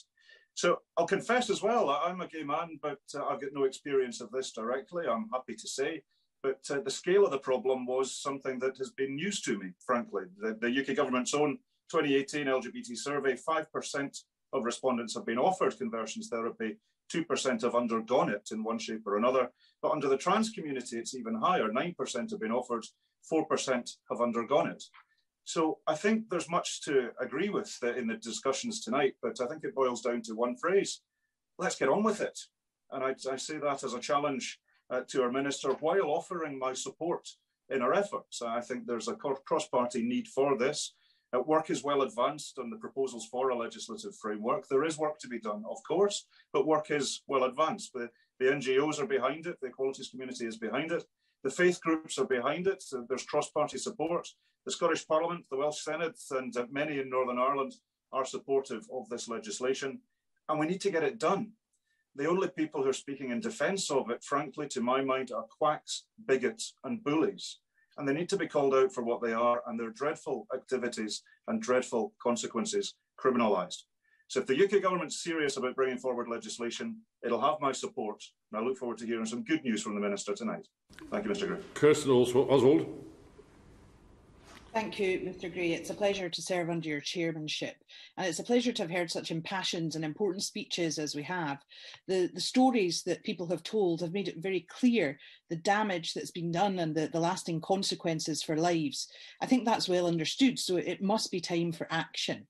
So I'll confess as well, I'm a gay man, but I've got no experience of this directly, I'm happy to say. But the scale of the problem was something that has been news to me, frankly. The UK government's own 2018 LGBT survey, 5% of respondents have been offered conversions therapy, 2% have undergone it in one shape or another. But under the trans community, it's even higher. 9% have been offered, 4% have undergone it. So I think there's much to agree with in the discussions tonight, but I think it boils down to one phrase: let's get on with it. And I say that as a challenge to our minister, while offering my support in our efforts. I think there's a cross-party need for this. Work is well advanced on the proposals for a legislative framework. There is work to be done, of course, but work is well advanced. The NGOs are behind it, the Equalities community is behind it, the faith groups are behind it, so there's cross-party support. The Scottish Parliament, the Welsh Senate, and many in Northern Ireland are supportive of this legislation, and we need to get it done. The only people who are speaking in defence of it, frankly, to my mind, are quacks, bigots, and bullies. And they need to be called out for what they are and their dreadful activities and dreadful consequences criminalised. So if the UK government's serious about bringing forward legislation, it'll have my support. And I look forward to hearing some good news from the Minister tonight. Thank you, Mr. Gray.
Kirsten Oswald.
Thank you, Mr. Gray. It's a pleasure to serve under your chairmanship, and it's a pleasure to have heard such impassioned and important speeches as we have. The stories that people have told have made it very clear the damage that's been done and the lasting consequences for lives. I think that's well understood, so it must be time for action.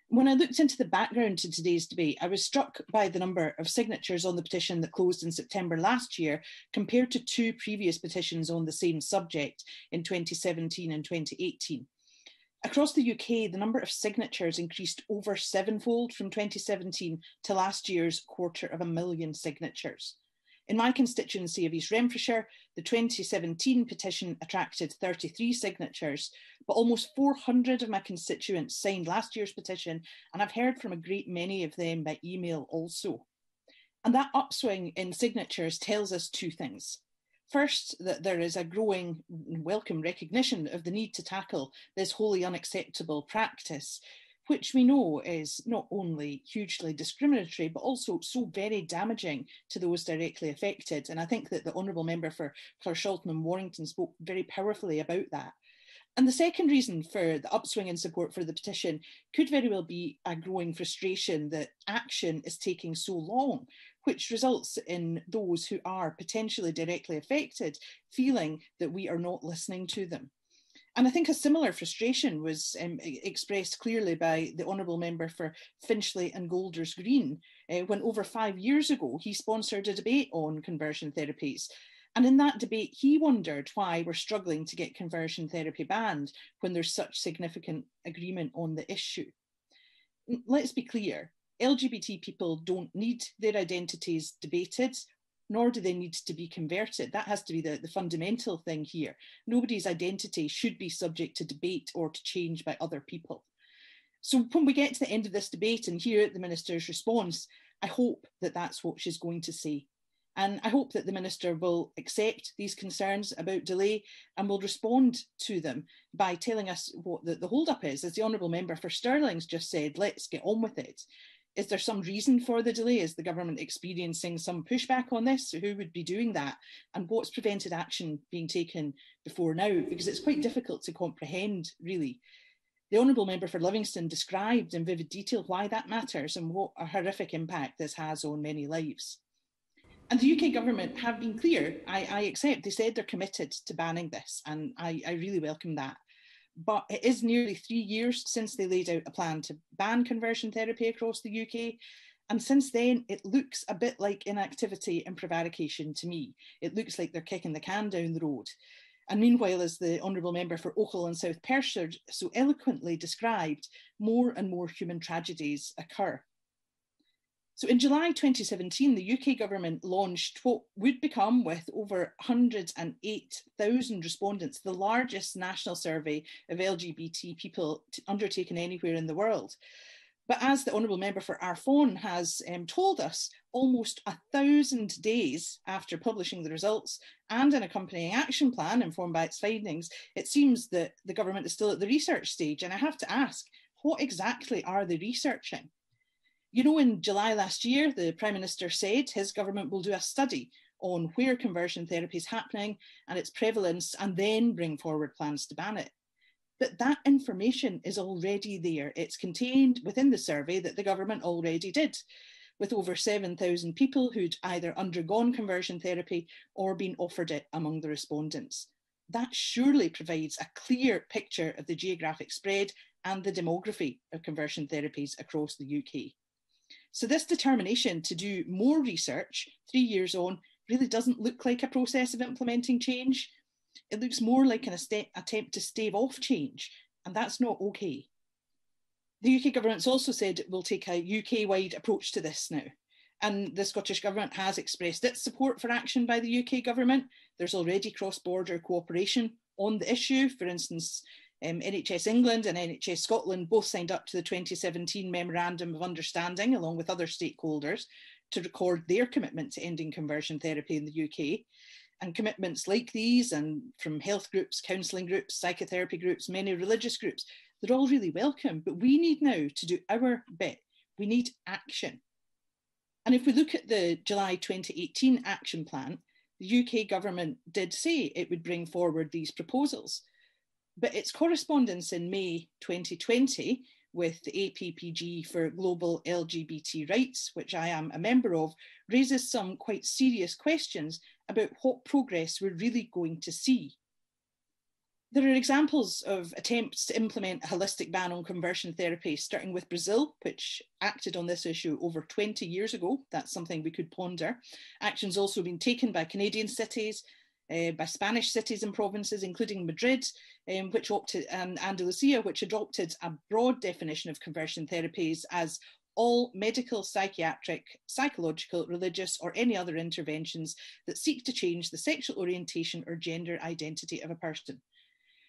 When I looked into the background to today's debate, I was struck by the number of signatures on the petition that closed in September last year compared to two previous petitions on the same subject in 2017 and 2018. Across the UK, the number of signatures increased over sevenfold from 2017 to last year's 250,000 signatures. In my constituency of East Renfrewshire, the 2017 petition attracted 33 signatures, but almost 400 of my constituents signed last year's petition, and I've heard from a great many of them by email also. And that upswing in signatures tells us two things. First, that there is a growing welcome recognition of the need to tackle this wholly unacceptable practice, which we know is not only hugely discriminatory, but also so very damaging to those directly affected. And I think that the Honourable Member for Carshalton and Warrington spoke very powerfully about that. And the second reason for the upswing in support for the petition could very well be a growing frustration that action is taking so long, which results in those who are potentially directly affected feeling that we are not listening to them. And I think a similar frustration was expressed clearly by the Honourable Member for Finchley and Golders Green when over 5 years ago he sponsored a debate on conversion therapies. And in that debate, he wondered why we're struggling to get conversion therapy banned when there's such significant agreement on the issue. Let's be clear, LGBT people don't need their identities debated, nor do they need to be converted. That has to be the fundamental thing here. Nobody's identity should be subject to debate or to change by other people. So when we get to the end of this debate and hear the Minister's response, I hope that that's what she's going to say. And I hope that the Minister will accept these concerns about delay and will respond to them by telling us what the hold-up is. As the Honourable Member for Stirling's just said, let's get on with it. Is there some reason for the delay? Is the government experiencing some pushback on this? Who would be doing that? And what's prevented action being taken before now? Because it's quite difficult to comprehend, really. The Honourable Member for Livingston described in vivid detail why that matters and what a horrific impact this has on many lives. And the UK government have been clear. I accept they said they're committed to banning this, and I really welcome that. But it is nearly 3 years since they laid out a plan to ban conversion therapy across the UK. And since then, it looks a bit like inactivity and prevarication to me. It looks like they're kicking the can down the road. And meanwhile, as the Honourable Member for Ochil and South Perthshire so eloquently described, more and more human tragedies occur. So in July 2017, the UK government launched what would become, with over 108,000 respondents, the largest national survey of LGBT people undertaken anywhere in the world. But as the Honourable Member for Arfon has told us, almost 1,000 days after publishing the results and an accompanying action plan informed by its findings, it seems that the government is still at the research stage. And I have to ask, what exactly are they researching? You know, in July last year, the Prime Minister said his government will do a study on where conversion therapy is happening and its prevalence, and then bring forward plans to ban it. But that information is already there. It's contained within the survey that the government already did, with over 7,000 people who'd either undergone conversion therapy or been offered it among the respondents. That surely provides a clear picture of the geographic spread and the demography of conversion therapies across the UK. So this determination to do more research 3 years on really doesn't look like a process of implementing change. It looks more like an attempt to stave off change, and that's not okay. The UK government's also said it will take a UK-wide approach to this now. And the Scottish Government has expressed its support for action by the UK government. There's already cross-border cooperation on the issue. For instance, NHS England and NHS Scotland both signed up to the 2017 Memorandum of Understanding, along with other stakeholders, to record their commitment to ending conversion therapy in the UK. And commitments like these, and from health groups, counselling groups, psychotherapy groups, many religious groups, they're all really welcome. But we need now to do our bit. We need action. And if we look at the July 2018 action plan, the UK government did say it would bring forward these proposals. But its correspondence in May 2020 with the APPG for Global LGBT Rights, which I am a member of, raises some quite serious questions about what progress we're really going to see. There are examples of attempts to implement a holistic ban on conversion therapy, starting with Brazil, which acted on this issue over 20 years ago. That's something we could ponder. Action's also been taken by Canadian cities, by Spanish cities and provinces, including Madrid, which opted, and Andalusia, which adopted a broad definition of conversion therapies as all medical, psychiatric, psychological, religious, or any other interventions that seek to change the sexual orientation or gender identity of a person.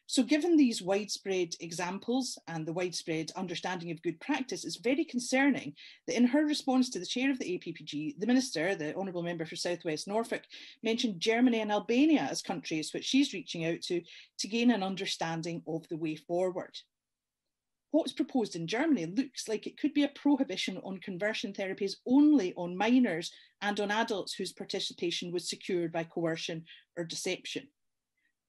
So given these widespread examples and the widespread understanding of good practice, it's very concerning that in her response to the chair of the APPG, the Minister, the Honourable Member for South West Norfolk, mentioned Germany and Albania as countries which she's reaching out to gain an understanding of the way forward. What's proposed in Germany looks like it could be a prohibition on conversion therapies only on minors and on adults whose participation was secured by coercion or deception.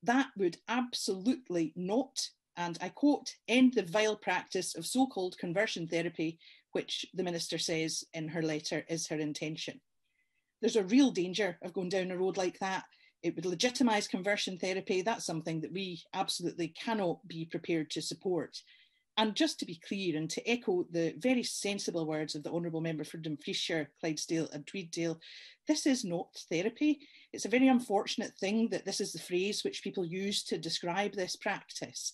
That would absolutely not, and I quote, end the vile practice of so-called conversion therapy, which the Minister says in her letter is her intention. There's a real danger of going down a road like that. It would legitimise conversion therapy. That's something that we absolutely cannot be prepared to support. And just to be clear, and to echo the very sensible words of the Honourable Member for Dumfriesshire, Clydesdale and Tweeddale, this is not therapy. It's a very unfortunate thing that this is the phrase which people use to describe this practice.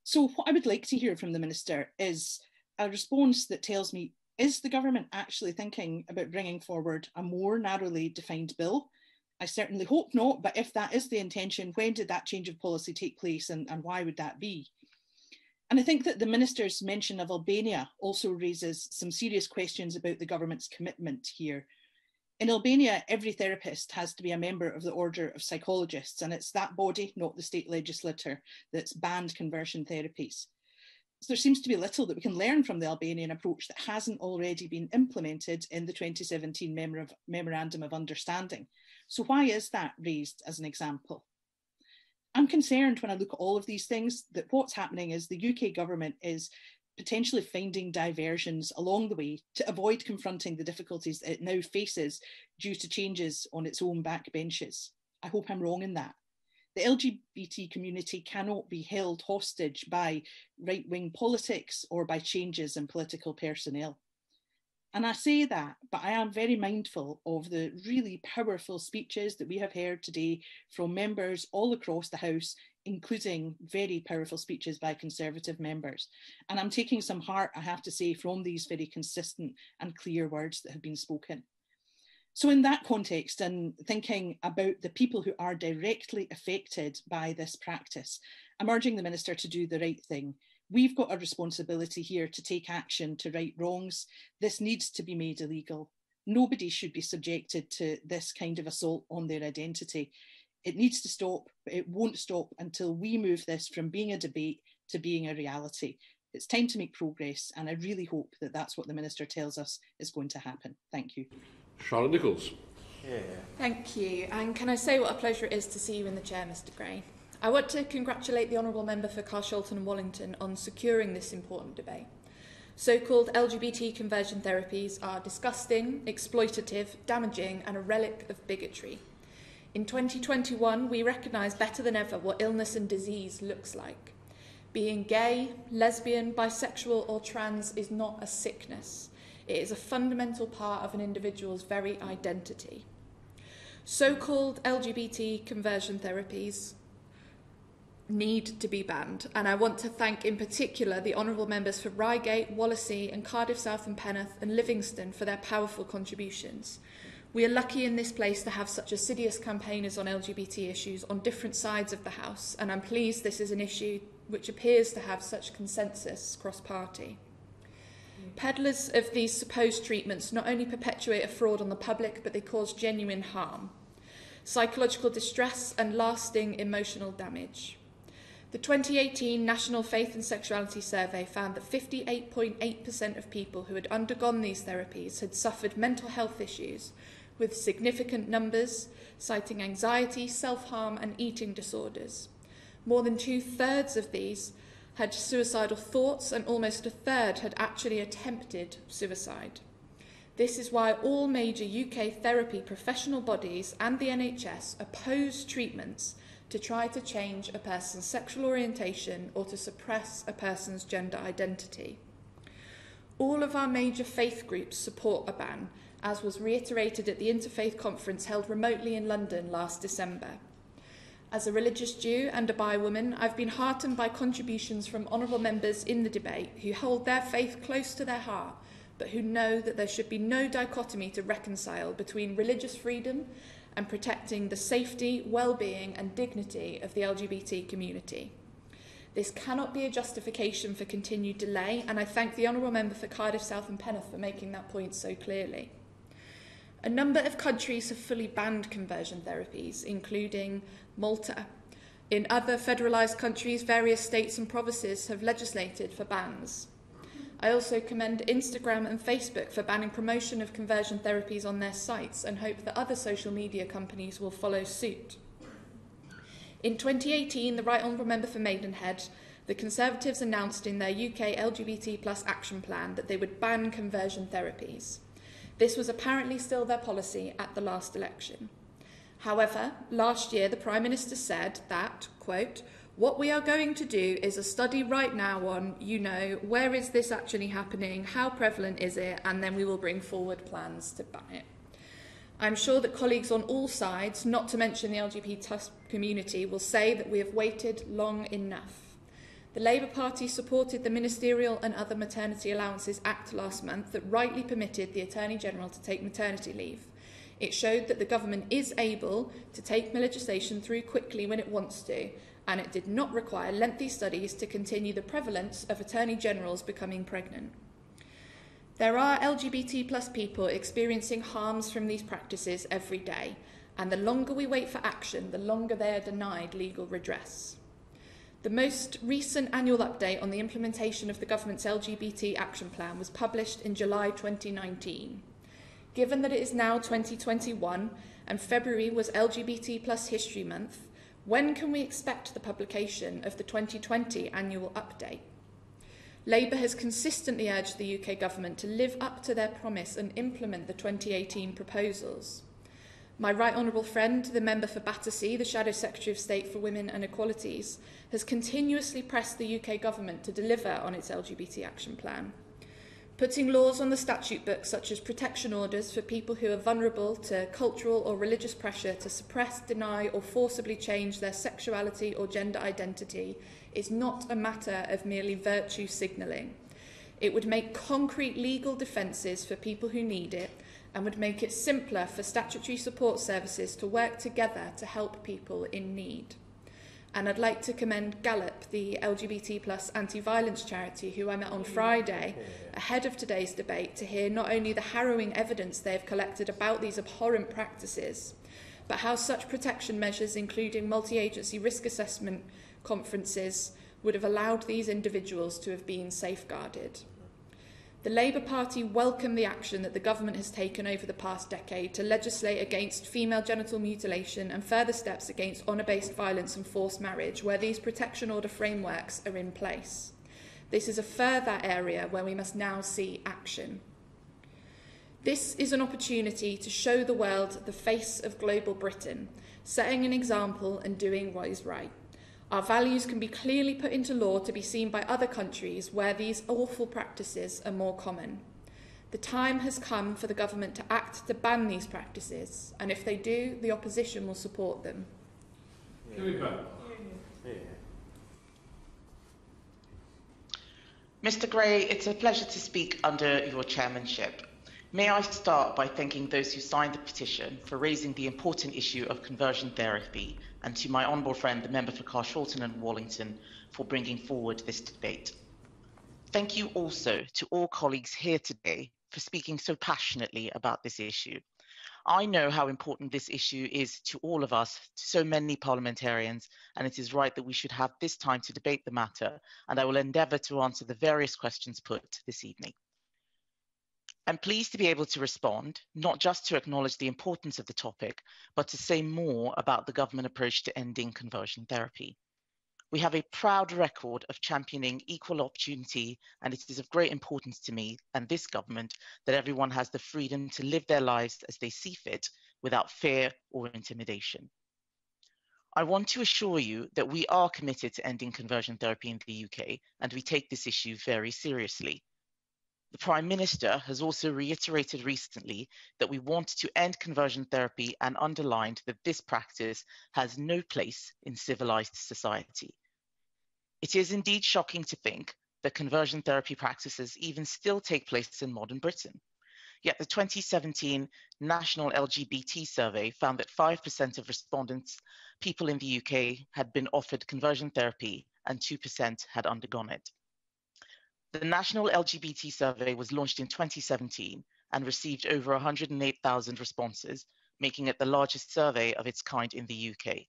So what I would like to hear from the Minister is a response that tells me, is the government actually thinking about bringing forward a more narrowly defined bill? I certainly hope not, but if that is the intention, when did that change of policy take place and why would that be? And I think that the Minister's mention of Albania also raises some serious questions about the government's commitment here. In Albania, every therapist has to be a member of the Order of Psychologists, and it's that body, not the state legislature, that's banned conversion therapies. So there seems to be little that we can learn from the Albanian approach that hasn't already been implemented in the 2017 Memorandum of Understanding. So why is that raised as an example? I'm concerned when I look at all of these things that what's happening is the UK government is potentially finding diversions along the way to avoid confronting the difficulties it now faces due to changes on its own backbenches. I hope I'm wrong in that. The LGBT community cannot be held hostage by right-wing politics or by changes in political personnel. And I say that, but I am very mindful of the really powerful speeches that we have heard today from members all across the House, including very powerful speeches by Conservative members. And I'm taking some heart, I have to say, from these very consistent and clear words that have been spoken. So in that context, and thinking about the people who are directly affected by this practice, I'm urging the Minister to do the right thing. We've got a responsibility here to take action to right wrongs. This needs to be made illegal. Nobody should be subjected to this kind of assault on their identity. It needs to stop, but it won't stop until we move this from being a debate to being a reality. It's time to make progress, and I really hope that that's what the Minister tells us is going to happen. Thank you.
Charlotte Nichols.
Yeah. Thank you. And can I say what a pleasure it is to see you in the chair, Mr Gray. I want to congratulate the Honourable Member for Carshalton and Wallington on securing this important debate. So-called LGBT conversion therapies are disgusting, exploitative, damaging and a relic of bigotry. In 2021, we recognise better than ever what illness and disease looks like. Being gay, lesbian, bisexual or trans is not a sickness. It is a fundamental part of an individual's very identity. So-called LGBT conversion therapies need to be banned, and I want to thank in particular the honourable members for Reigate, Wallasey and Cardiff South and Penrith and Livingston for their powerful contributions. We are lucky in this place to have such assiduous campaigners on LGBT issues on different sides of the House, and I'm pleased this is an issue which appears to have such consensus cross-party. Peddlers of these supposed treatments not only perpetuate a fraud on the public, but they cause genuine harm, psychological distress and lasting emotional damage. The 2018 National Faith and Sexuality Survey found that 58.8% of people who had undergone these therapies had suffered mental health issues, with significant numbers citing anxiety, self-harm and eating disorders. More than 2/3 of these had suicidal thoughts and almost 1/3 had actually attempted suicide. This is why all major UK therapy professional bodies and the NHS oppose treatments to try to change a person's sexual orientation or to suppress a person's gender identity. All of our major faith groups support a ban, as was reiterated at the Interfaith Conference held remotely in London last December. As a religious Jew and a bi woman, I've been heartened by contributions from honourable members in the debate who hold their faith close to their heart, but who know that there should be no dichotomy to reconcile between religious freedom and protecting the safety, well-being and dignity of the LGBT community. This cannot be a justification for continued delay, and I thank the Honourable Member for Cardiff South and Penrith for making that point so clearly. A number of countries have fully banned conversion therapies, including Malta. In other federalised countries, various states and provinces have legislated for bans. I also commend Instagram and Facebook for banning promotion of conversion therapies on their sites and hope that other social media companies will follow suit. In 2018, the Right Honourable Member for Maidenhead, the Conservatives announced in their UK LGBT+ action plan that they would ban conversion therapies. This was apparently still their policy at the last election. However, last year the Prime Minister said that, quote, "What we are going to do is a study right now on, where is this actually happening, how prevalent is it, and then we will bring forward plans to ban it." I'm sure that colleagues on all sides, not to mention the LGBT community, will say that we have waited long enough. The Labour Party supported the Ministerial and Other Maternity Allowances Act last month that rightly permitted the Attorney-General to take maternity leave. It showed that the government is able to take legislation through quickly when it wants to, and it did not require lengthy studies to continue the prevalence of Attorney-Generals becoming pregnant. There are LGBT+ people experiencing harms from these practices every day, and the longer we wait for action, the longer they are denied legal redress. The most recent annual update on the implementation of the government's LGBT action plan was published in July 2019. Given that it is now 2021 and February was LGBT+ History Month, when can we expect the publication of the 2020 annual update? Labour has consistently urged the UK government to live up to their promise and implement the 2018 proposals. My right honourable friend, the member for Battersea, the Shadow Secretary of State for Women and Equalities, has continuously pressed the UK government to deliver on its LGBT action plan. Putting laws on the statute book, such as protection orders for people who are vulnerable to cultural or religious pressure to suppress, deny or forcibly change their sexuality or gender identity, is not a matter of merely virtue signalling. It would make concrete legal defences for people who need it and would make it simpler for statutory support services to work together to help people in need. And I'd like to commend Gallup, the LGBT+ anti-violence charity, who I met on Friday, ahead of today's debate, to hear not only the harrowing evidence they have collected about these abhorrent practices, but how such protection measures, including multi-agency risk assessment conferences, would have allowed these individuals to have been safeguarded. The Labour Party welcome the action that the government has taken over the past decade to legislate against female genital mutilation and further steps against honour-based violence and forced marriage, where these protection order frameworks are in place. This is a further area where we must now see action. This is an opportunity to show the world the face of global Britain, setting an example and doing what is right. Our values can be clearly put into law to be seen by other countries where these awful practices are more common. The time has come for the government to act to ban these practices, and if they do, the opposition will support them.
Mr. Gray, it's a pleasure to speak under your chairmanship. May I start by thanking those who signed the petition for raising the important issue of conversion therapy, and to my honourable friend, the member for Carshalton and Wallington, for bringing forward this debate. Thank you also to all colleagues here today for speaking so passionately about this issue. I know how important this issue is to all of us, to so many parliamentarians, and it is right that we should have this time to debate the matter, and I will endeavour to answer the various questions put this evening. I'm pleased to be able to respond, not just to acknowledge the importance of the topic, but to say more about the government approach to ending conversion therapy. We have a proud record of championing equal opportunity, and it is of great importance to me and this government that everyone has the freedom to live their lives as they see fit without fear or intimidation. I want to assure you that we are committed to ending conversion therapy in the UK, and we take this issue very seriously. The Prime Minister has also reiterated recently that we want to end conversion therapy and underlined that this practice has no place in civilised society. It is indeed shocking to think that conversion therapy practices even still take place in modern Britain. Yet the 2017 National LGBT Survey found that 5% of respondents, people in the UK, had been offered conversion therapy and 2% had undergone it. The National LGBT Survey was launched in 2017 and received over 108,000 responses, making it the largest survey of its kind in the UK.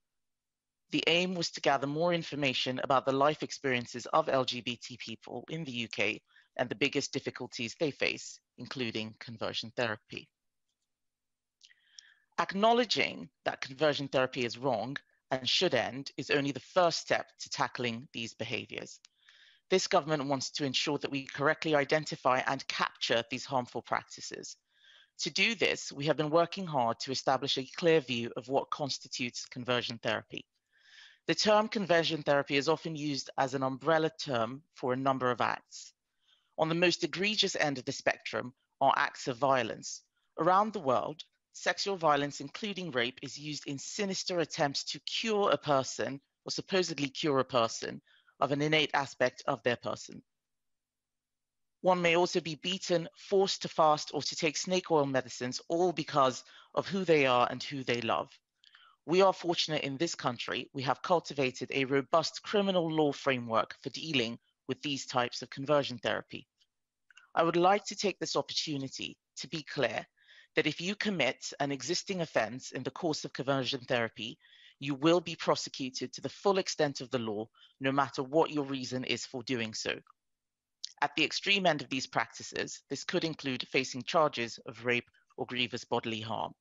The aim was to gather more information about the life experiences of LGBT people in the UK and the biggest difficulties they face, including conversion therapy. Acknowledging that conversion therapy is wrong and should end is only the first step to tackling these behaviours. This government wants to ensure that we correctly identify and capture these harmful practices. To do this, we have been working hard to establish a clear view of what constitutes conversion therapy. The term conversion therapy is often used as an umbrella term for a number of acts. On the most egregious end of the spectrum are acts of violence. Around the world, sexual violence, including rape, is used in sinister attempts to cure a person, or supposedly cure a person, of an innate aspect of their person. One may also be beaten, forced to fast, or to take snake oil medicines, all because of who they are and who they love. We are fortunate in this country, we have cultivated a robust criminal law framework for dealing with these types of conversion therapy. I would like to take this opportunity to be clear that if you commit an existing offence in the course of conversion therapy, you will be prosecuted to the full extent of the law, no matter what your reason is for doing so. At the extreme end of these practices, this could include facing charges of rape or grievous bodily harm.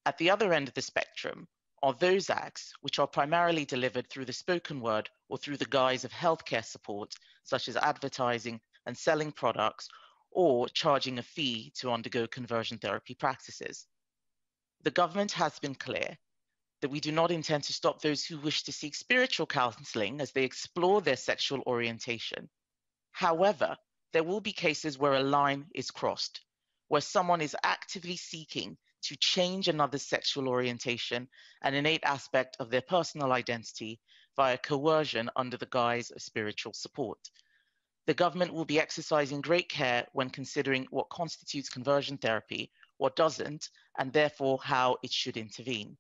At the other end of the spectrum are those acts which are primarily delivered through the spoken word or through the guise of healthcare support, such as advertising and selling products, or charging a fee to undergo conversion therapy practices. The government has been clear that we do not intend to stop those who wish to seek spiritual counselling as they explore their sexual orientation. However, there will be cases where a line is crossed, where someone is actively seeking to change another's sexual orientation, an innate aspect of their personal identity, via coercion under the guise of spiritual support. The government will be exercising great care when considering what constitutes conversion therapy, what doesn't, and therefore how it should intervene.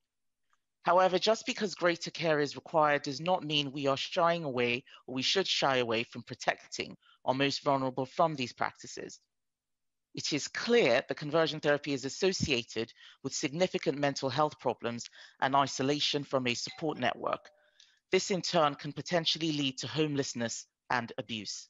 However, just because greater care is required does not mean we are shying away, or we should shy away from protecting our most vulnerable from these practices. It is clear that conversion therapy is associated with significant mental health problems and isolation from a support network. This in turn can potentially lead to homelessness and abuse.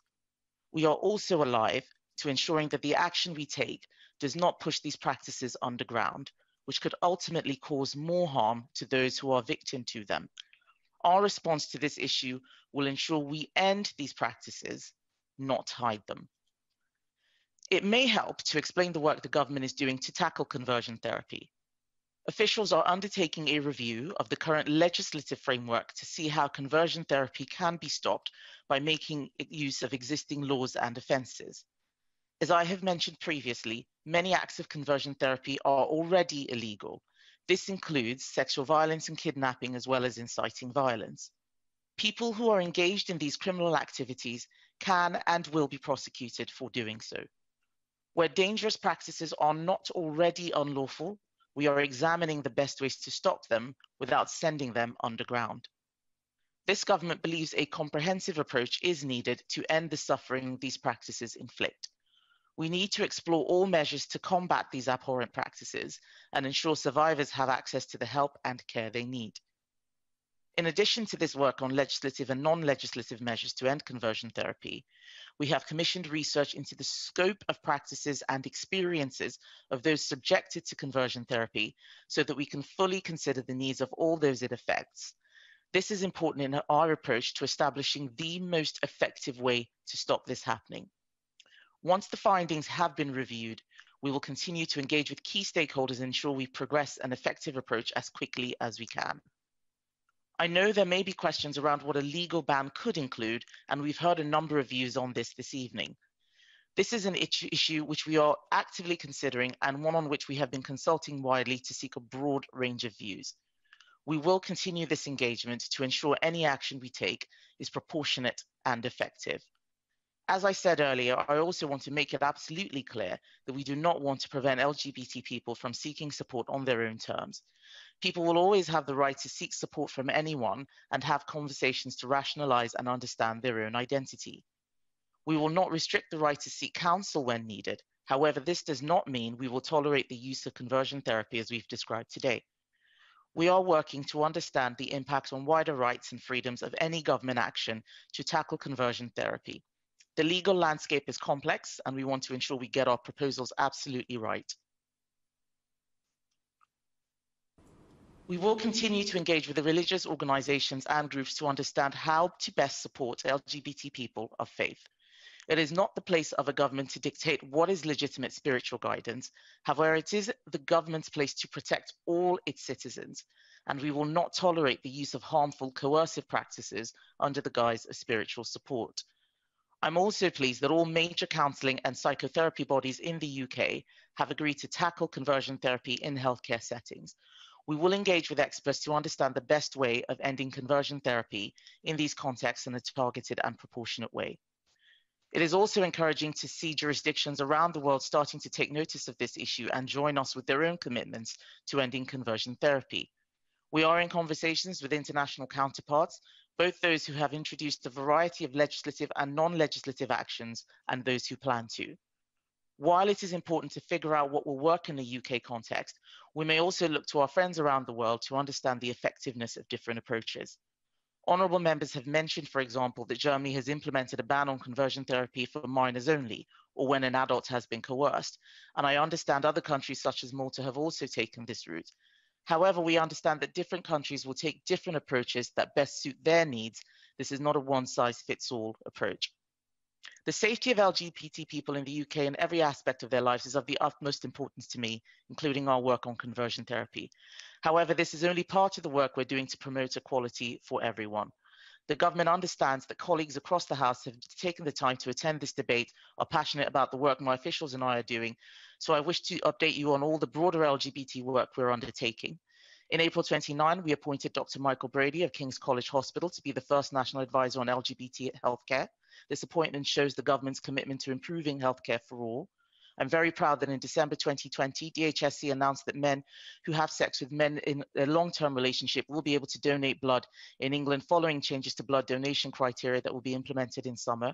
We are also alive to ensuring that the action we take does not push these practices underground, which could ultimately cause more harm to those who are victim to them. Our response to this issue will ensure we end these practices, not hide them. It may help to explain the work the government is doing to tackle conversion therapy. Officials are undertaking a review of the current legislative framework to see how conversion therapy can be stopped by making use of existing laws and offences. As I have mentioned previously, many acts of conversion therapy are already illegal. This includes sexual violence and kidnapping, as well as inciting violence. People who are engaged in these criminal activities can and will be prosecuted for doing so. Where dangerous practices are not already unlawful, we are examining the best ways to stop them without sending them underground. This government believes a comprehensive approach is needed to end the suffering these practices inflict. We need to explore all measures to combat these abhorrent practices and ensure survivors have access to the help and care they need. In addition to this work on legislative and non-legislative measures to end conversion therapy, we have commissioned research into the scope of practices and experiences of those subjected to conversion therapy so that we can fully consider the needs of all those it affects. This is important in our approach to establishing the most effective way to stop this happening. Once the findings have been reviewed, we will continue to engage with key stakeholders and ensure we progress an effective approach as quickly as we can. I know there may be questions around what a legal ban could include, and we've heard a number of views on this evening. This is an issue which we are actively considering and one on which we have been consulting widely to seek a broad range of views. We will continue this engagement to ensure any action we take is proportionate and effective. As I said earlier, I also want to make it absolutely clear that we do not want to prevent LGBT people from seeking support on their own terms. People will always have the right to seek support from anyone and have conversations to rationalize and understand their own identity. We will not restrict the right to seek counsel when needed. However, this does not mean we will tolerate the use of conversion therapy as we've described today. We are working to understand the impact on wider rights and freedoms of any government action to tackle conversion therapy. The legal landscape is complex, and we want to ensure we get our proposals absolutely right. We will continue to engage with the religious organisations and groups to understand how to best support LGBT people of faith. It is not the place of a government to dictate what is legitimate spiritual guidance. However, it is the government's place to protect all its citizens, and we will not tolerate the use of harmful, coercive practices under the guise of spiritual support. I'm also pleased that all major counselling and psychotherapy bodies in the UK have agreed to tackle conversion therapy in healthcare settings. We will engage with experts to understand the best way of ending conversion therapy in these contexts in a targeted and proportionate way. It is also encouraging to see jurisdictions around the world starting to take notice of this issue and join us with their own commitments to ending conversion therapy. We are in conversations with international counterparts, both those who have introduced a variety of legislative and non-legislative actions and those who plan to. While it is important to figure out what will work in the UK context, we may also look to our friends around the world to understand the effectiveness of different approaches. Honourable members have mentioned, for example, that Germany has implemented a ban on conversion therapy for minors only, or when an adult has been coerced, and I understand other countries such as Malta have also taken this route. However, we understand that different countries will take different approaches that best suit their needs. This is not a one-size-fits-all approach. The safety of LGBT people in the UK in every aspect of their lives is of the utmost importance to me, including our work on conversion therapy. However, this is only part of the work we're doing to promote equality for everyone. The government understands that colleagues across the House have taken the time to attend this debate, are passionate about the work my officials and I are doing, so I wish to update you on all the broader LGBT work we're undertaking. In April 29, we appointed Dr. Michael Brady of King's College Hospital to be the first national advisor on LGBT healthcare. This appointment shows the government's commitment to improving healthcare for all. I'm very proud that in December 2020, DHSC announced that men who have sex with men in a long-term relationship will be able to donate blood in England following changes to blood donation criteria that will be implemented in summer.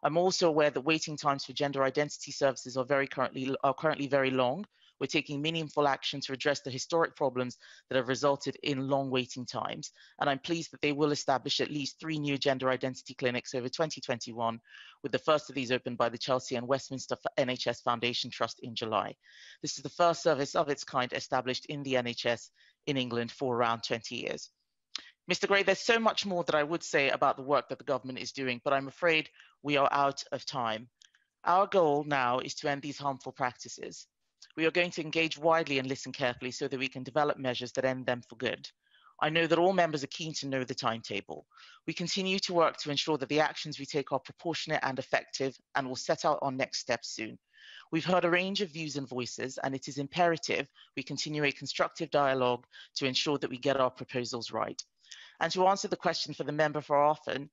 I'm also aware that waiting times for gender identity services are currently very long. We're taking meaningful action to address the historic problems that have resulted in long waiting times. And I'm pleased that they will establish at least 3 new gender identity clinics over 2021, with the first of these opened by the Chelsea and Westminster NHS Foundation Trust in July. This is the first service of its kind established in the NHS in England for around 20 years. Mr. Gray, there's so much more that I would say about the work that the government is doing, but I'm afraid we are out of time. Our goal now is to end these harmful practices. We are going to engage widely and listen carefully so that we can develop measures that end them for good. I know that all members are keen to know the timetable. We continue to work to ensure that the actions we take are proportionate and effective, and will set out our next steps soon. We've heard a range of views and voices, and it is imperative we continue a constructive dialogue to ensure that we get our proposals right. And to answer the question for the member for Arfon,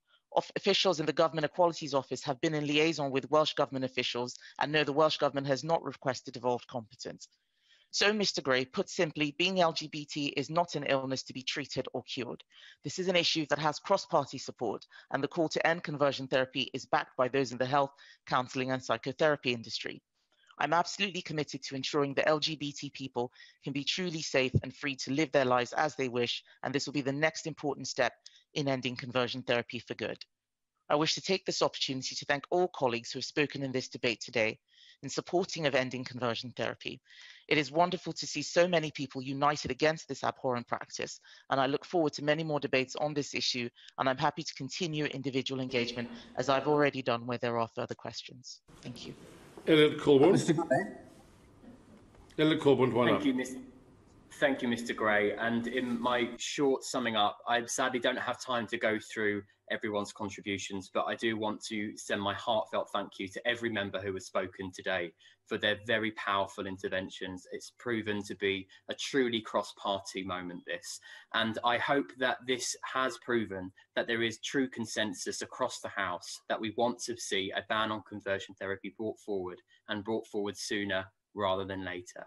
officials in the Government Equalities Office have been in liaison with Welsh Government officials and know the Welsh Government has not requested devolved competence. So, Mr. Gray, put simply, being LGBT is not an illness to be treated or cured. This is an issue that has cross-party support, and the call to end conversion therapy is backed by those in the health, counselling and psychotherapy industry. I'm absolutely committed to ensuring that LGBT people can be truly safe and free to live their lives as they wish, and this will be the next important step in ending conversion therapy for good. I wish to take this opportunity to thank all colleagues who have spoken in this debate today in supporting of ending conversion therapy. It is wonderful to see so many people united against this abhorrent practice, and I look forward to many more debates on this issue, and I'm happy to continue individual engagement as I've already done where there are further questions. Thank you.
Elliot Colburn. Elliot Colburn, why not?
Thank you, Mr. Gray. And in my short summing up, I sadly don't have time to go through everyone's contributions, but I do want to send my heartfelt thank you to every member who has spoken today for their very powerful interventions. It's proven to be a truly cross-party moment, this. And I hope that this has proven that there is true consensus across the House that we want to see a ban on conversion therapy brought forward, and brought forward sooner rather than later.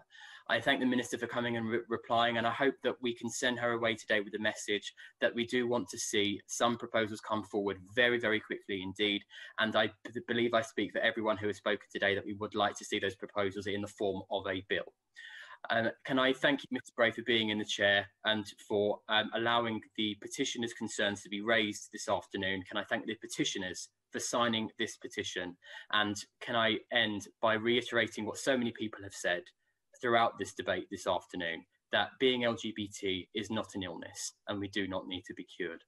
I thank the Minister for coming and replying, and I hope that we can send her away today with the message that we do want to see some proposals come forward very, very quickly indeed. And I believe I speak for everyone who has spoken today that we would like to see those proposals in the form of a bill. Can I thank you, Mr. Bray, for being in the chair and for allowing the petitioners' concerns to be raised this afternoon. Can I thank the petitioners for signing this petition? And can I end by reiterating what so many people have said throughout this debate this afternoon, that being LGBT is not an illness and we do not need to be cured.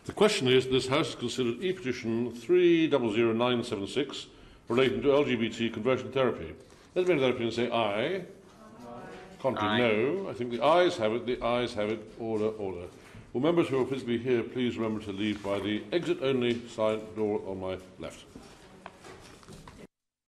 The question is, this House has considered E-petition 300976 relating to LGBT conversion therapy. Let's make that opinion say aye. Contrary, no. I think the ayes have it. The ayes have it. Order, order. Will members who are physically here please remember to leave by the exit-only side door on my left.